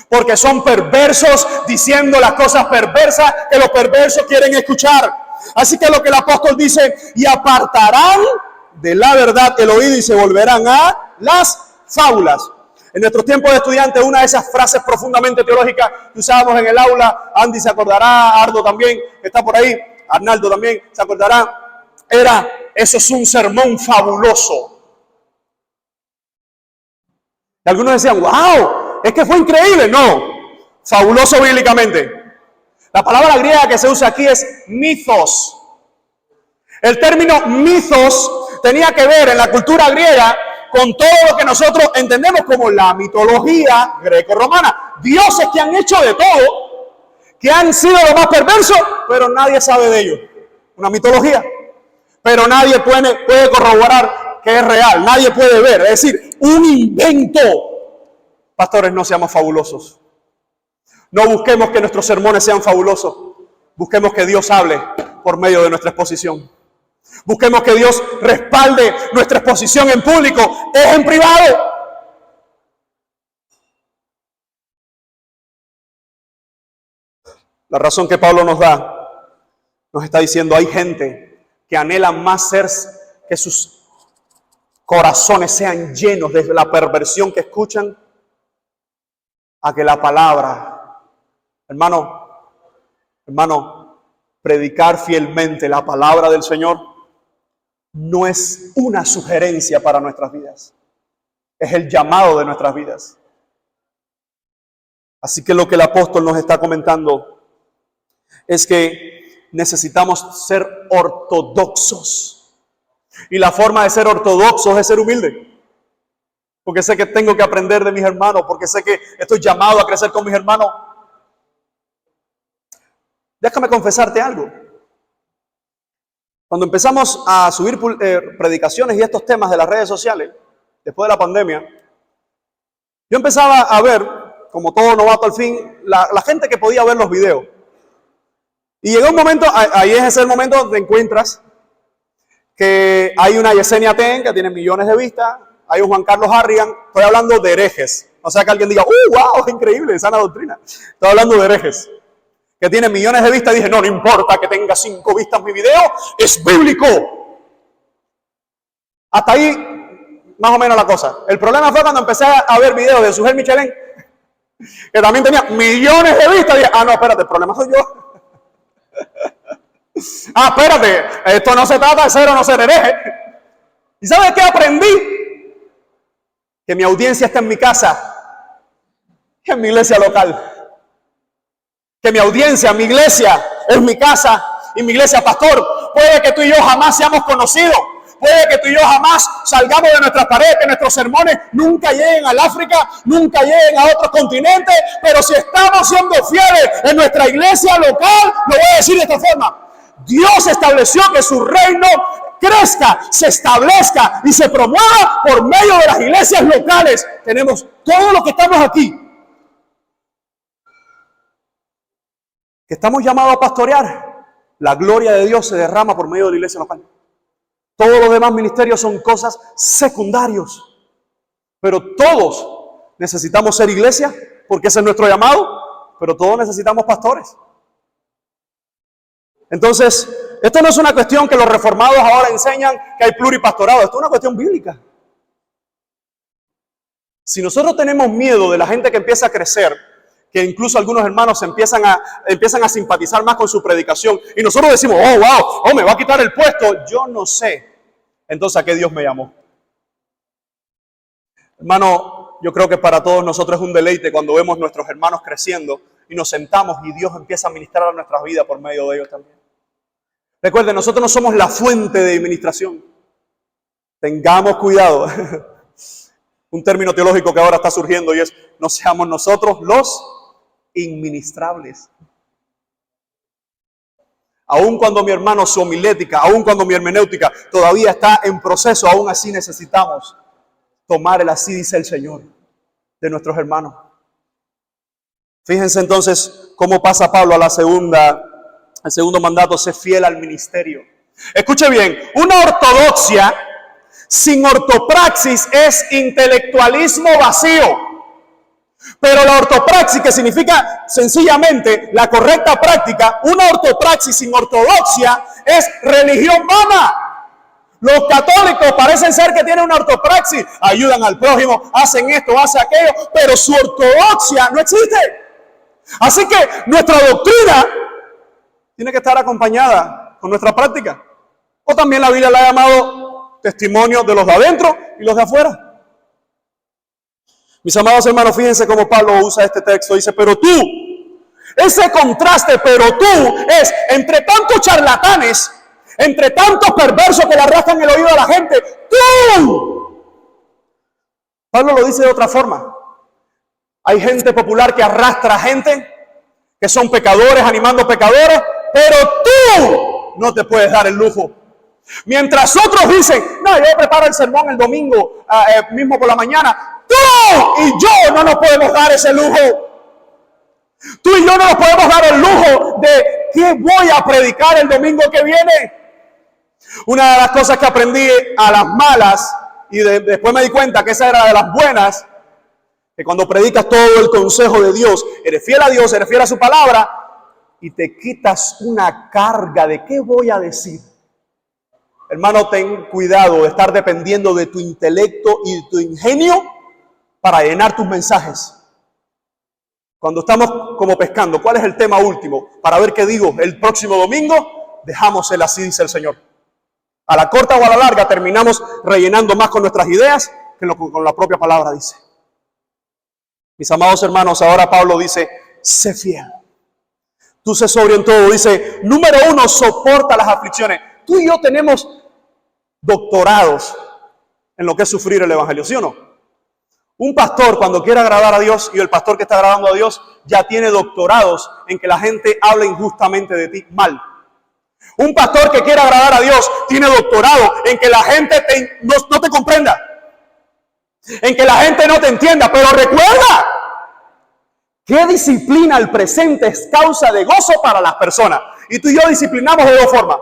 Porque son perversos diciendo las cosas perversas que los perversos quieren escuchar. Así que lo que el apóstol dice: y apartarán de la verdad el oído y se volverán a las fábulas. En nuestros tiempos de estudiantes, una de esas frases profundamente teológicas que usábamos en el aula, Andy se acordará, Ardo también, que está por ahí, Arnaldo también se acordará, era: eso es un sermón fabuloso. Y algunos decían: wow, es que fue increíble. No, fabuloso bíblicamente. La palabra griega que se usa aquí es mythos. El término mythos tenía que ver en la cultura griega con todo lo que nosotros entendemos como la mitología greco-romana. Dioses que han hecho de todo, que han sido lo más perverso, pero nadie sabe de ellos. Una mitología. Pero nadie puede corroborar que es real. Nadie puede ver. Es decir, un invento. Pastores, no seamos fabulosos. No busquemos que nuestros sermones sean fabulosos. Busquemos que Dios hable por medio de nuestra exposición. Busquemos que Dios respalde nuestra exposición en público, es en privado. La razón que Pablo nos da, nos está diciendo: hay gente que anhela más ser, que sus corazones sean llenos de la perversión que escuchan, a que la palabra. Hermano, predicar fielmente la palabra del Señor no es una sugerencia para nuestras vidas, es el llamado de nuestras vidas. Así que lo que el apóstol nos está comentando es que necesitamos ser ortodoxos. Y la forma de ser ortodoxos es ser humilde. Porque sé que tengo que aprender de mis hermanos, porque sé que estoy llamado a crecer con mis hermanos. Déjame confesarte algo. Cuando empezamos a subir predicaciones y estos temas de las redes sociales, después de la pandemia, yo empezaba a ver, como todo novato al fin, la gente que podía ver los videos. Y llegó un momento, ahí es el momento donde encuentras que hay una Yesenia Ten que tiene millones de vistas, hay un Juan Carlos Harrigan, estoy hablando de herejes. O sea que alguien diga: wow, es increíble, sana doctrina. Estoy hablando de herejes que tiene millones de vistas. Dije: no importa que tenga 5 vistas mi video, es bíblico. Hasta ahí, más o menos la cosa. El problema fue cuando empecé a ver videos de Sujel Michelén, que también tenía millones de vistas. Dije: no, espérate, el problema soy yo. Espérate, esto no se trata de ser o no ser hereje. ¿Y sabes qué aprendí? Que mi audiencia está en mi casa, en mi iglesia local. Que mi audiencia, mi iglesia, es mi casa y mi iglesia. Pastor, puede que tú y yo jamás seamos conocidos, Puede que tú y yo jamás salgamos de nuestras paredes, que nuestros sermones nunca lleguen al África, nunca lleguen a otros continentes, pero si estamos siendo fieles en nuestra iglesia local, lo voy a decir de esta forma: Dios estableció que su reino crezca, se establezca y se promueva por medio de las iglesias locales. Tenemos todos los que estamos aquí, que estamos llamados a pastorear. La gloria de Dios se derrama por medio de la iglesia local. Todos los demás ministerios son cosas secundarios, pero todos necesitamos ser iglesia, porque ese es nuestro llamado, pero todos necesitamos pastores. Entonces, esto no es una cuestión que los reformados ahora enseñan que hay pluripastorado. Esto es una cuestión bíblica. Si nosotros tenemos miedo de la gente que empieza a crecer, que incluso algunos hermanos empiezan a simpatizar más con su predicación, y nosotros decimos: oh, wow, oh, me va a quitar el puesto, yo no sé, entonces ¿a qué Dios me llamó? Hermano, yo creo que para todos nosotros es un deleite cuando vemos nuestros hermanos creciendo y nos sentamos y Dios empieza a ministrar a nuestras vidas por medio de ellos también. Recuerden, nosotros no somos la fuente de administración. Tengamos cuidado. Un término teológico que ahora está surgiendo y es: no seamos nosotros los inministrables. Aun cuando mi hermano, su homilética, aun cuando mi hermenéutica todavía está en proceso, aún así necesitamos tomar el así dice el Señor de nuestros hermanos. Fíjense entonces cómo pasa Pablo al segundo mandato: sé fiel al ministerio. Escuche bien, una ortodoxia sin ortopraxis es intelectualismo vacío. Pero la ortopraxis, que significa sencillamente la correcta práctica, una ortopraxis sin ortodoxia es religión vana. Los católicos parecen ser que tienen una ortopraxis, ayudan al prójimo, hacen esto, hacen aquello, pero su ortodoxia no existe. Así que nuestra doctrina tiene que estar acompañada con nuestra práctica. O también la Biblia la ha llamado testimonio de los de adentro y los de afuera. Mis amados hermanos, fíjense cómo Pablo usa este texto. Dice: pero tú, ese contraste, pero tú, es entre tantos charlatanes, entre tantos perversos que le arrastran el oído a la gente, tú. Pablo lo dice de otra forma. Hay gente popular que arrastra a gente, que son pecadores animando pecadores, pero tú no te puedes dar el lujo. Mientras otros dicen: no, yo preparo el sermón el domingo mismo por la mañana, tú y yo no nos podemos dar ese lujo. Tú y yo no nos podemos dar el lujo de ¿qué voy a predicar el domingo que viene? Una de las cosas que aprendí a las malas, y después me di cuenta que esa era de las buenas, que cuando predicas todo el consejo de Dios, eres fiel a Dios, eres fiel a su palabra, y te quitas una carga de ¿qué voy a decir? Hermano, ten cuidado de estar dependiendo de tu intelecto y tu ingenio para llenar tus mensajes. Cuando estamos como pescando, ¿cuál es el tema último? Para ver qué digo el próximo domingo, dejamos el así dice el Señor. A la corta o a la larga terminamos rellenando más con nuestras ideas que con la propia palabra dice. Mis amados hermanos, ahora Pablo dice: sé fiel. Tú sé sobrio en todo. Dice, número 1, soporta las aflicciones. Tú y yo tenemos doctorados en lo que es sufrir el evangelio, ¿sí o no? Un pastor, cuando quiere agradar a Dios, y el pastor que está agradando a Dios ya tiene doctorados en que la gente hable injustamente de ti mal. Un pastor que quiere agradar a Dios tiene doctorado en que la gente no te comprenda, en que la gente no te entienda. Pero recuerda que disciplina al presente es causa de gozo para las personas. Y tú y yo disciplinamos de dos formas.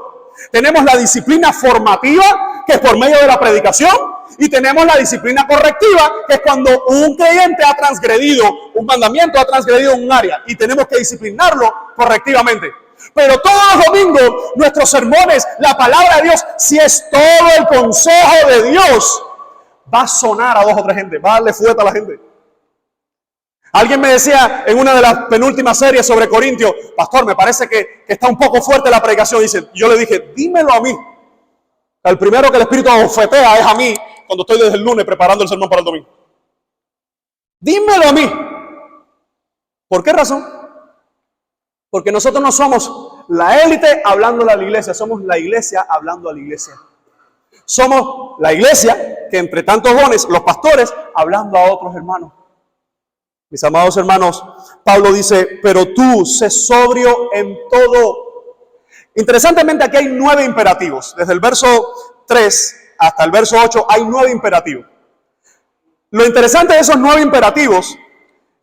Tenemos la disciplina formativa, que es por medio de la predicación, y tenemos la disciplina correctiva, que es cuando un creyente ha transgredido un mandamiento, ha transgredido un área, y tenemos que disciplinarlo correctivamente. Pero todos los domingos, nuestros sermones, la palabra de Dios, si es todo el consejo de Dios, va a sonar a 2 o 3 gente, va a darle fuerte a la gente. Alguien me decía en una de las penúltimas series sobre Corintios: pastor, me parece que está un poco fuerte la predicación. Yo le dije: dímelo a mí. El primero que el Espíritu abofetea es a mí cuando estoy desde el lunes preparando el sermón para el domingo. Dímelo a mí. ¿Por qué razón? Porque nosotros no somos la élite hablando a la iglesia, somos la iglesia hablando a la iglesia. Somos la iglesia que entre tantos dones, los pastores, hablando a otros hermanos. Mis amados hermanos, Pablo dice, pero tú sé sobrio en todo. Interesantemente, aquí hay 9 imperativos. Desde el verso 3 hasta el verso 8 hay 9 imperativos. Lo interesante de esos 9 imperativos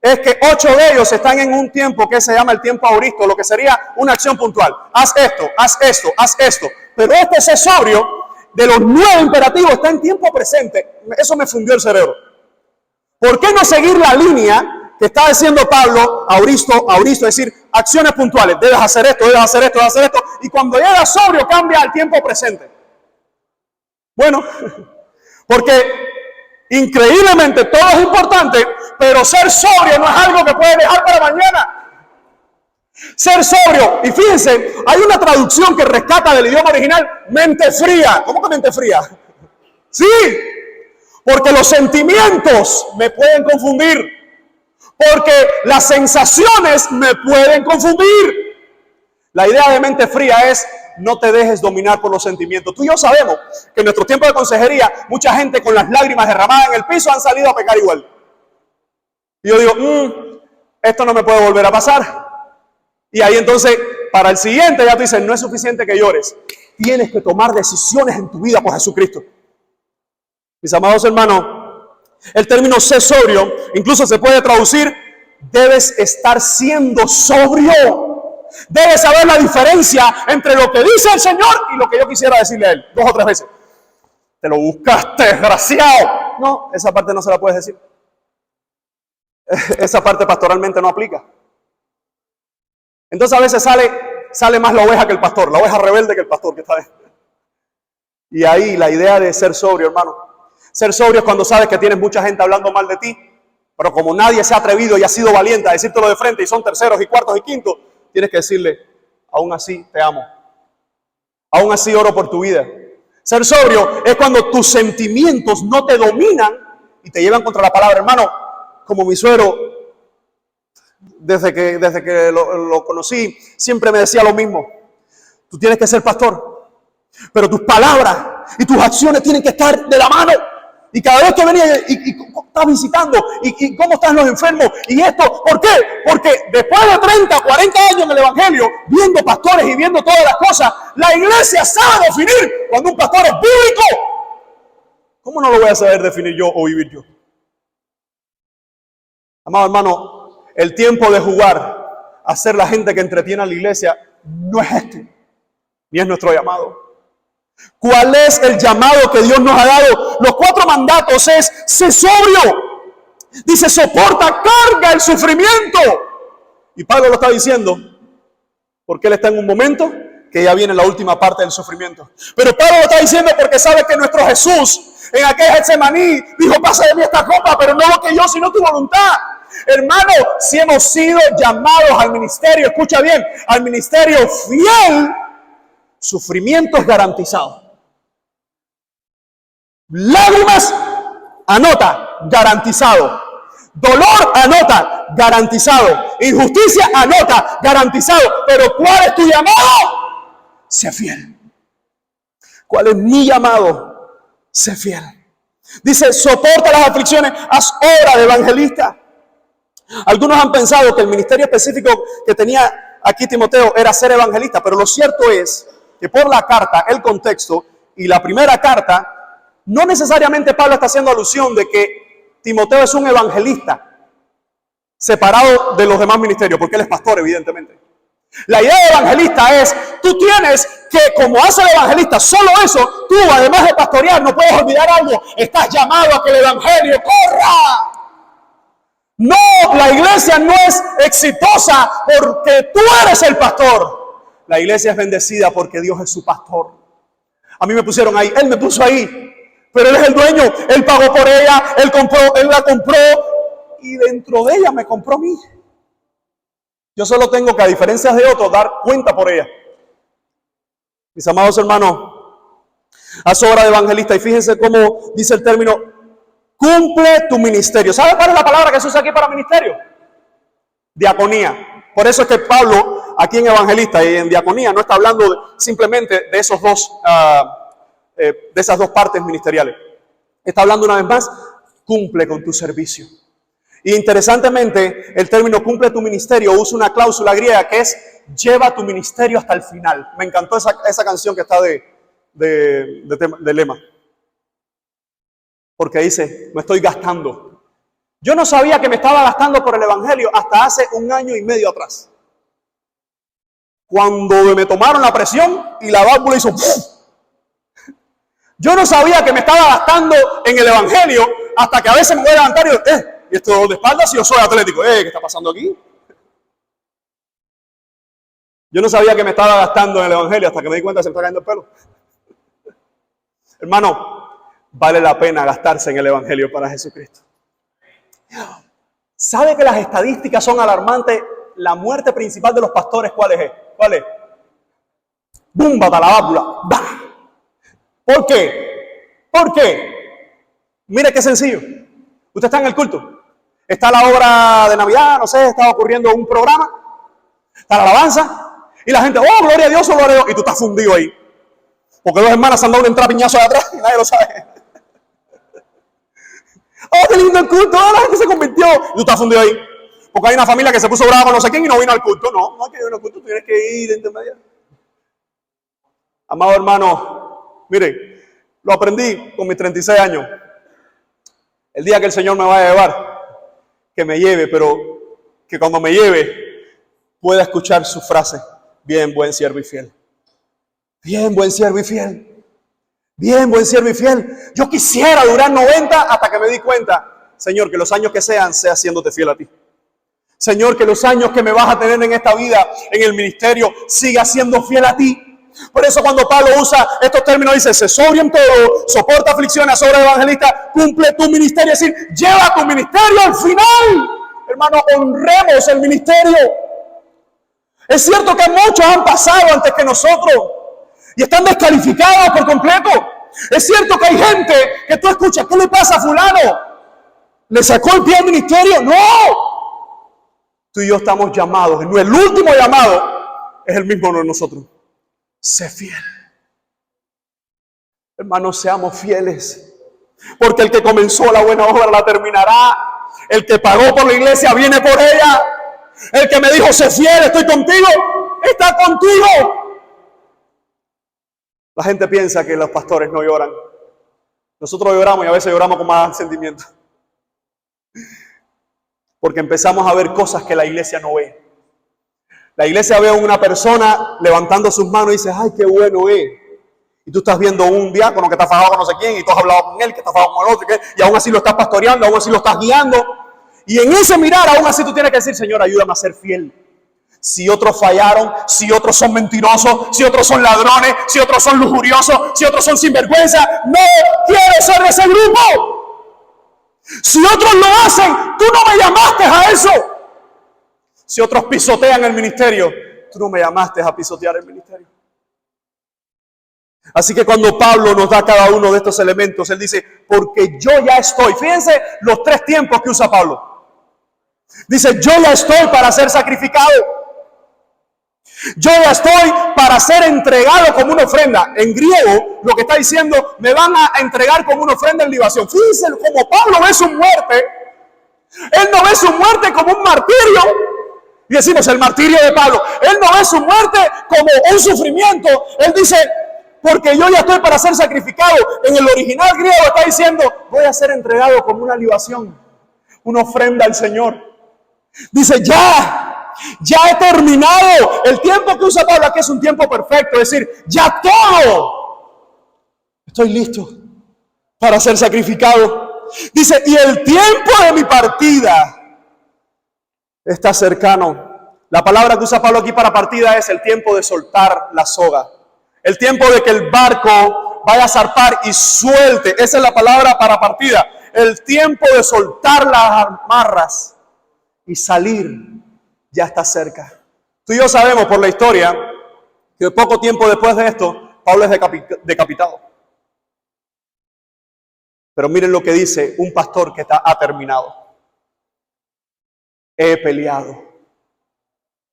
es que 8 de ellos están en un tiempo que se llama el tiempo auristo, lo que sería una acción puntual. Haz esto, haz esto, haz esto. Pero este sé sobrio, de los 9 imperativos, está en tiempo presente. Eso me fundió el cerebro. ¿Por qué no seguir la línea que está diciendo Pablo, auristo, es decir, acciones puntuales? Debes hacer esto, debes hacer esto, debes hacer esto. Y cuando llega sobrio, cambia al tiempo presente. Bueno, porque increíblemente todo es importante, pero ser sobrio no es algo que puedes dejar para mañana. Ser sobrio, y fíjense, hay una traducción que rescata del idioma original, mente fría. ¿Cómo que mente fría? Sí, porque los sentimientos me pueden confundir, porque las sensaciones me pueden confundir. La idea de mente fría es no te dejes dominar por los sentimientos. Tú y yo sabemos que en nuestro tiempo de consejería, mucha gente con las lágrimas derramadas en el piso han salido a pecar igual. Y yo digo, esto no me puede volver a pasar. Y ahí entonces, para el siguiente ya tú dices, no es suficiente que llores. Tienes que tomar decisiones en tu vida por Jesucristo. Mis amados hermanos, el término ser sobrio incluso se puede traducir, debes estar siendo sobrio. Debes saber la diferencia entre lo que dice el Señor y lo que yo quisiera decirle a Él. 2 o 3 veces. Te lo buscaste, desgraciado. No, esa parte no se la puedes decir. Esa parte pastoralmente no aplica. Entonces a veces sale más la oveja que el pastor, la oveja rebelde que el pastor que está ahí. Y ahí la idea de ser sobrio, hermano. Ser sobrio es cuando sabes que tienes mucha gente hablando mal de ti, pero como nadie se ha atrevido y ha sido valiente a decírtelo de frente y son terceros y cuartos y quintos, tienes que decirle, aún así te amo. Aún así oro por tu vida. Ser sobrio es cuando tus sentimientos no te dominan y te llevan contra la palabra. Hermano, como mi suegro, desde que lo conocí, siempre me decía lo mismo. Tú tienes que ser pastor, pero tus palabras y tus acciones tienen que estar de la mano. Y cada vez que venía y estás visitando, y cómo están los enfermos, y esto, ¿por qué? Porque después de 30, 40 años en el Evangelio, viendo pastores y viendo todas las cosas, la iglesia sabe definir cuando un pastor es bíblico. ¿Cómo no lo voy a saber definir yo o vivir yo? Amado hermano, el tiempo de jugar a ser la gente que entretiene a la iglesia no es este, ni es nuestro llamado. ¿Cuál es el llamado que Dios nos ha dado? Los 4 mandatos es, sé sobrio. Dice, soporta, carga el sufrimiento. Y Pablo lo está diciendo porque él está en un momento que ya viene la última parte del sufrimiento. Pero Pablo lo está diciendo porque sabe que nuestro Jesús en aquel Getsemaní dijo, pasa de mí esta copa, pero no lo que yo, sino tu voluntad. Hermano, si hemos sido llamados al ministerio, escucha bien, al ministerio fiel, sufrimiento es garantizado. Lágrimas, anota, garantizado. Dolor, anota, garantizado. Injusticia, anota, garantizado. Pero ¿cuál es tu llamado? Sé fiel. ¿Cuál es mi llamado? Sé fiel. Dice, soporta las aflicciones, haz obra de evangelista. Algunos han pensado que el ministerio específico que tenía aquí Timoteo era ser evangelista, pero lo cierto es que por la carta, el contexto y la primera carta, no necesariamente Pablo está haciendo alusión de que Timoteo es un evangelista separado de los demás ministerios, porque él es pastor, evidentemente. La idea de evangelista es, tú tienes que, como hace el evangelista, solo eso, tú además de pastorear, no puedes olvidar algo, estás llamado a que el evangelio corra. No, la iglesia no es exitosa porque tú eres el pastor. La iglesia es bendecida porque Dios es su pastor. A mí me pusieron ahí, Él me puso ahí, pero Él es el dueño. Él pagó por ella, Él la compró y dentro de ella me compró a mí. Yo solo tengo que, a diferencia de otros, dar cuenta por ella. Mis amados hermanos, haz obra de evangelista y fíjense cómo dice el término, cumple tu ministerio. ¿Sabe cuál es la palabra que se usa aquí para ministerio? Diaconía. Por eso es que Pablo, aquí en evangelista y en diaconía, no está hablando simplemente de esos dos de esas dos partes ministeriales. Está hablando una vez más, cumple con tu servicio. Y interesantemente, el término cumple tu ministerio usa una cláusula griega que es lleva tu ministerio hasta el final. Me encantó esa canción que está de lema. Porque dice, me estoy gastando. Yo no sabía que me estaba gastando por el evangelio hasta hace 1 año y medio atrás. Cuando me tomaron la presión y la válvula hizo ¡puf! Yo no sabía que me estaba gastando en el evangelio hasta que a veces me voy a levantar y esto de espaldas si yo soy atlético. ¿Qué está pasando aquí? Yo no sabía que me estaba gastando en el evangelio hasta que me di cuenta que se me está cayendo el pelo. Hermano, vale la pena gastarse en el evangelio para Jesucristo. ¿Sabe que las estadísticas son alarmantes? La muerte principal de los pastores, ¿cuál es? ¿Cuál es? ¡Bumba! ¡Para la válvula! ¡Bah! ¿Por qué? ¿Por qué? Mire qué sencillo. Usted está en el culto. Está la obra de Navidad, no sé, está ocurriendo un programa. Está la alabanza. Y la gente, ¡oh, gloria a Dios, gloria a Dios! Y tú estás fundido ahí. Porque 2 hermanas han dado un entrapiñazo de atrás y nadie lo sabe. ¡Oh, qué lindo el culto! ¡Oh, la gente se convirtió! Y tú estás fundido ahí. Porque hay una familia que se puso brava con no sé quién y no vino al culto. No hay que ir al culto, tú tienes que ir de intermediario. Amado hermano, mire, lo aprendí con mis 36 años. El día que el Señor me vaya a llevar, que me lleve, pero que cuando me lleve pueda escuchar su frase. Bien, buen siervo y fiel. Bien, buen siervo y fiel. Bien, buen siervo y fiel. Yo quisiera durar 90 hasta que me di cuenta, Señor, que los años que sea haciéndote fiel a ti. Señor, que los años que me vas a tener en esta vida, en el ministerio, siga siendo fiel a ti. Por eso cuando Pablo usa estos términos, dice, sé sobrio en todo, soporta aflicciones, sobre evangelista, cumple tu ministerio. Es decir, lleva tu ministerio al final. Hermano, honremos el ministerio. Es cierto que muchos han pasado antes que nosotros y están descalificados por completo. Es cierto que hay gente que tú escuchas, ¿qué le pasa a fulano? ¿Le sacó el pie al ministerio? ¡No! Tú y yo estamos llamados, el último llamado es el mismo de nosotros. Sé fiel. Hermanos, seamos fieles. Porque el que comenzó la buena obra la terminará. El que pagó por la iglesia viene por ella. El que me dijo, sé fiel, estoy contigo, está contigo. La gente piensa que los pastores no lloran. Nosotros lloramos y a veces lloramos con más sentimiento. Porque empezamos a ver cosas que la iglesia no ve. La iglesia ve a una persona levantando sus manos y dice, ay, qué bueno es. Y tú estás viendo un diácono que está fajado con no sé quién y tú has hablado con él, que está fajado con el otro, y aún así lo estás pastoreando, aún así lo estás guiando. Y en ese mirar, aún así tú tienes que decir, Señor, ayúdame a ser fiel. Si otros fallaron, si otros son mentirosos, si otros son ladrones, si otros son lujuriosos, si otros son sinvergüenza, no quiero ser de ese grupo. Si otros lo hacen, tú no me llamaste a eso. Si otros pisotean el ministerio, tú no me llamaste a pisotear el ministerio. Así que cuando Pablo nos da cada uno de estos elementos, él dice, porque yo ya estoy. Fíjense los 3 tiempos que usa Pablo. Dice, yo ya estoy para ser sacrificado. Yo ya estoy para ser entregado como una ofrenda. En griego, lo que está diciendo, me van a entregar como una ofrenda en libación. Fíjense como Pablo ve su muerte. Él no ve su muerte como un martirio. Y decimos, el martirio de Pablo. Él no ve su muerte como un sufrimiento. Él dice, porque yo ya estoy para ser sacrificado. En el original griego está diciendo, voy a ser entregado como una libación, una ofrenda al Señor. Dice, ya he terminado. El tiempo que usa Pablo aquí es un tiempo perfecto. Es decir, ya todo. Estoy listo para ser sacrificado. Dice, y el tiempo de mi partida está cercano. La palabra que usa Pablo aquí para partida es el tiempo de soltar la soga. El tiempo de que el barco vaya a zarpar y suelte. Esa es la palabra para partida. El tiempo de soltar las amarras y salir ya está cerca. Tú y yo sabemos por la historia que poco tiempo después de esto, Pablo es decapitado. Pero miren lo que dice un pastor que ha terminado. He peleado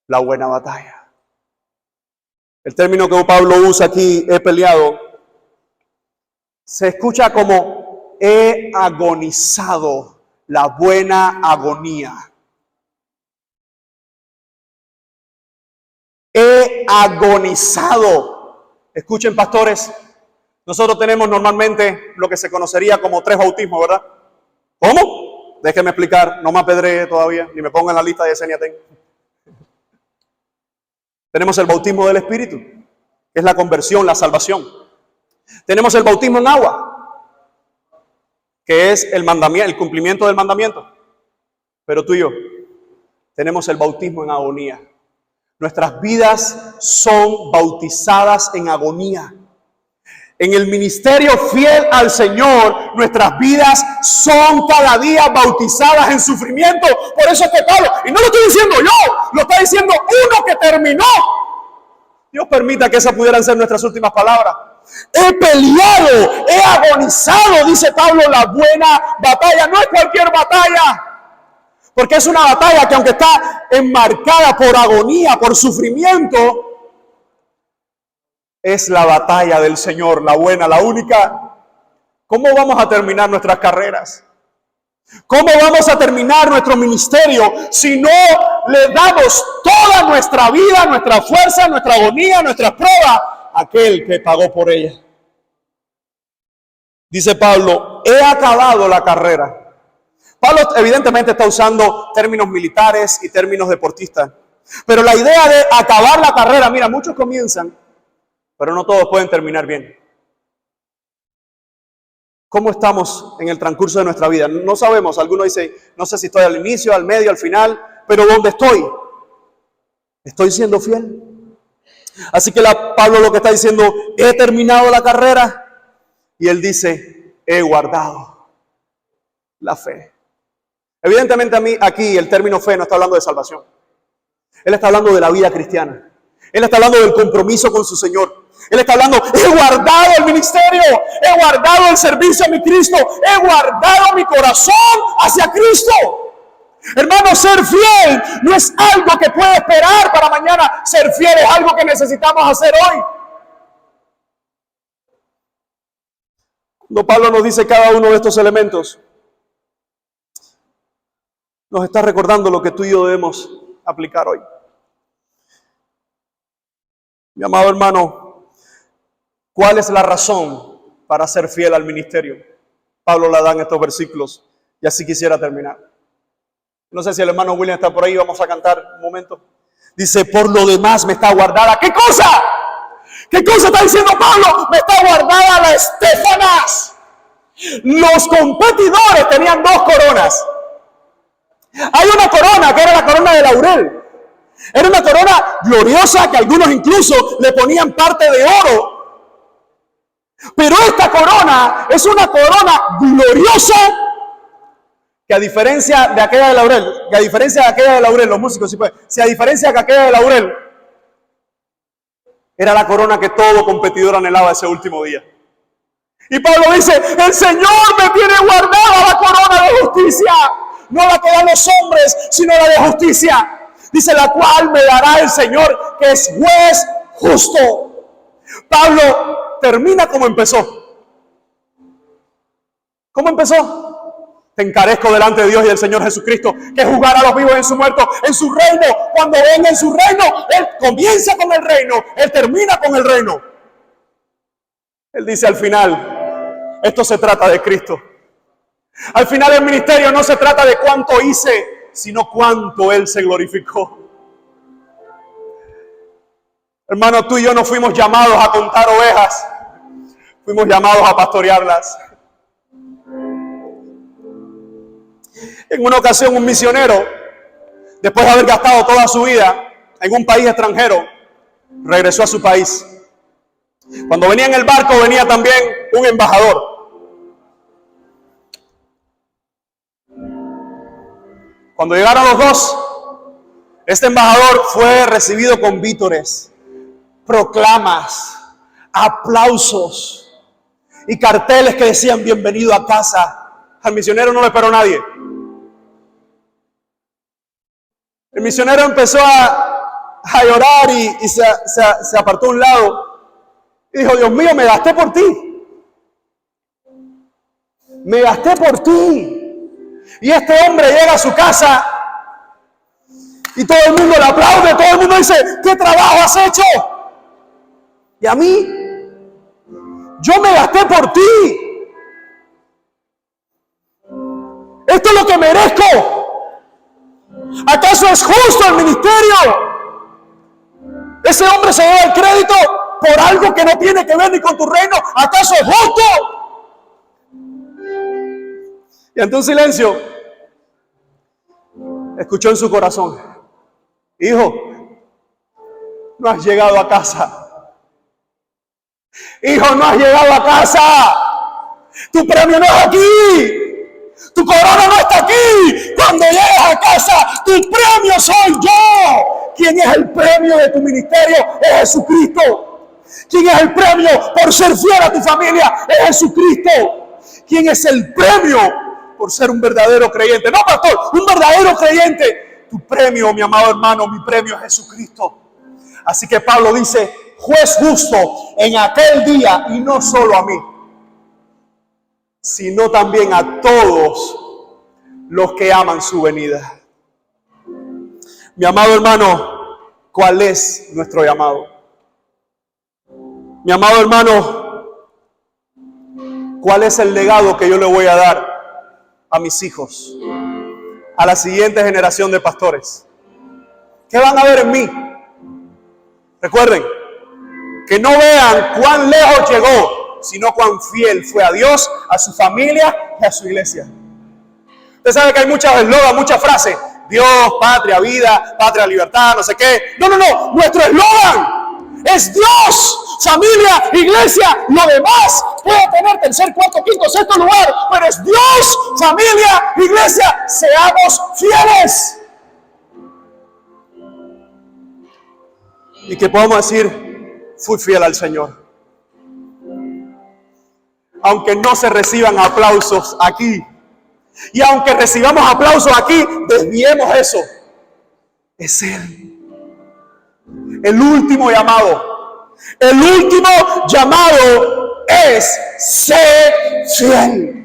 la buena batalla. El término que Pablo usa aquí, he peleado, Se escucha como he agonizado la buena agonía. He agonizado. Escuchen, pastores, nosotros tenemos normalmente lo que se conocería como 3 bautismos, ¿verdad? ¿Cómo? Déjeme explicar, no me apedree todavía, ni me ponga en la lista de Seniaten. Tenemos el bautismo del Espíritu, que es la conversión, la salvación. Tenemos el bautismo en agua, que es el mandamiento, el cumplimiento del mandamiento. Pero tú y yo tenemos el bautismo en agonía. Nuestras vidas son bautizadas en agonía. En el ministerio fiel al Señor, nuestras vidas son cada día bautizadas en sufrimiento. Por eso es que Pablo, y no lo estoy diciendo yo, lo está diciendo uno que terminó. Dios permita que esas pudieran ser nuestras últimas palabras. He peleado, he agonizado, dice Pablo, la buena batalla. No es cualquier batalla. Porque es una batalla que aunque está enmarcada por agonía, por sufrimiento, es la batalla del Señor, la buena, la única. ¿Cómo vamos a terminar nuestras carreras? ¿Cómo vamos a terminar nuestro ministerio si no le damos toda nuestra vida, nuestra fuerza, nuestra agonía, nuestras pruebas a aquel que pagó por ella? Dice Pablo, he acabado la carrera. Pablo evidentemente está usando términos militares y términos deportistas. Pero la idea de acabar la carrera, mira, muchos comienzan, pero no todos pueden terminar bien. ¿Cómo estamos en el transcurso de nuestra vida? No sabemos. Algunos dicen, no sé si estoy al inicio, al medio, al final, pero ¿dónde estoy? ¿Estoy siendo fiel? Así que Pablo lo que está diciendo, he terminado la carrera. Y él dice, he guardado la fe. Evidentemente a mí aquí el término fe no está hablando de salvación. Él está hablando de la vida cristiana. Él está hablando del compromiso con su Señor. Él está hablando, he guardado el ministerio, he guardado el servicio a mi Cristo, he guardado mi corazón hacia Cristo. Hermano, ser fiel no es algo que puede esperar para mañana. Ser fiel es algo que necesitamos hacer hoy. Cuando Pablo nos dice cada uno de estos elementos, nos está recordando lo que tú y yo debemos aplicar hoy. Mi amado hermano, ¿cuál es la razón para ser fiel al ministerio? Pablo la da en estos versículos y así quisiera terminar. No sé si el hermano William está por ahí, vamos a cantar un momento. Dice, por lo demás me está guardada. ¿Qué cosa? ¿Qué cosa está diciendo Pablo? Me está guardada la Estéfanas. Los competidores tenían 2 coronas. Hay una corona que era la corona de laurel. Era una corona gloriosa que algunos incluso le ponían parte de oro. Pero esta corona es una corona gloriosa que a diferencia de aquella de laurel, los músicos, si a diferencia de aquella de laurel, era la corona que todo competidor anhelaba ese último día. Y Pablo dice, el Señor me tiene guardada la corona de justicia. No la que dan los hombres, sino la de justicia. Dice, la cual me dará el Señor, que es juez justo. Pablo termina como empezó. ¿Cómo empezó? Te encarezco delante de Dios y del Señor Jesucristo, que juzgará a los vivos en su muerto, en su reino. Cuando venga en su reino, Él comienza con el reino, Él termina con el reino. Él dice al final, esto se trata de Cristo. Al final del ministerio no se trata de cuánto hice, sino cuánto Él se glorificó. Hermano, tú y yo no fuimos llamados a contar ovejas, fuimos llamados a pastorearlas. En una ocasión un misionero, después de haber gastado toda su vida en un país extranjero, regresó a su país. Cuando venía en el barco venía también un embajador. Cuando llegaron los dos, este embajador fue recibido con vítores, proclamas, aplausos y carteles que decían bienvenido a casa. Al misionero no le esperó nadie. El misionero empezó a llorar y se apartó a un lado y dijo, Dios mío, me gasté por ti. me gasté por ti. Y este hombre llega a su casa y todo el mundo le aplaude, todo el mundo dice, ¿qué trabajo has hecho? Y a mí, yo me gasté por ti. Esto es lo que merezco. ¿Acaso es justo el ministerio? Ese hombre se lleva el crédito por algo que no tiene que ver ni con tu reino. ¿Acaso es justo? Y ante un silencio, escuchó en su corazón, hijo, no has llegado a casa. Hijo, no has llegado a casa. Tu premio no es aquí. Tu corona no está aquí. Cuando llegues a casa, tu premio soy yo. ¿Quién es el premio de tu ministerio? Es Jesucristo. ¿Quién es el premio por ser fiel a tu familia? Es Jesucristo. ¿Quién es el premio por ser un verdadero creyente? No, pastor, un verdadero creyente. Tu premio, mi amado hermano, mi premio es Jesucristo. Así que Pablo dice, juez justo en aquel día, y no solo a mí, sino también a todos los que aman su venida. Mi amado hermano, ¿cuál es nuestro llamado? Mi amado hermano, ¿cuál es el legado que yo le voy a dar a mis hijos, a la siguiente generación de pastores? ¿Qué van a ver en mí? Recuerden, que no vean cuán lejos llegó, sino cuán fiel fue a Dios, a su familia y a su iglesia. Usted sabe que hay muchas eslogans, muchas frases. Dios, patria, vida, patria, libertad, no sé qué. No. Nuestro eslogan es Dios, familia, iglesia. Lo demás puede tener tercer, cuarto, quinto, sexto lugar. Pero es Dios, familia, iglesia. Seamos fieles. Y que podamos decir, fui fiel al Señor. Aunque no se reciban aplausos aquí, y aunque recibamos aplausos aquí, desviemos eso. Es Él. El último llamado. El último llamado es ser fiel.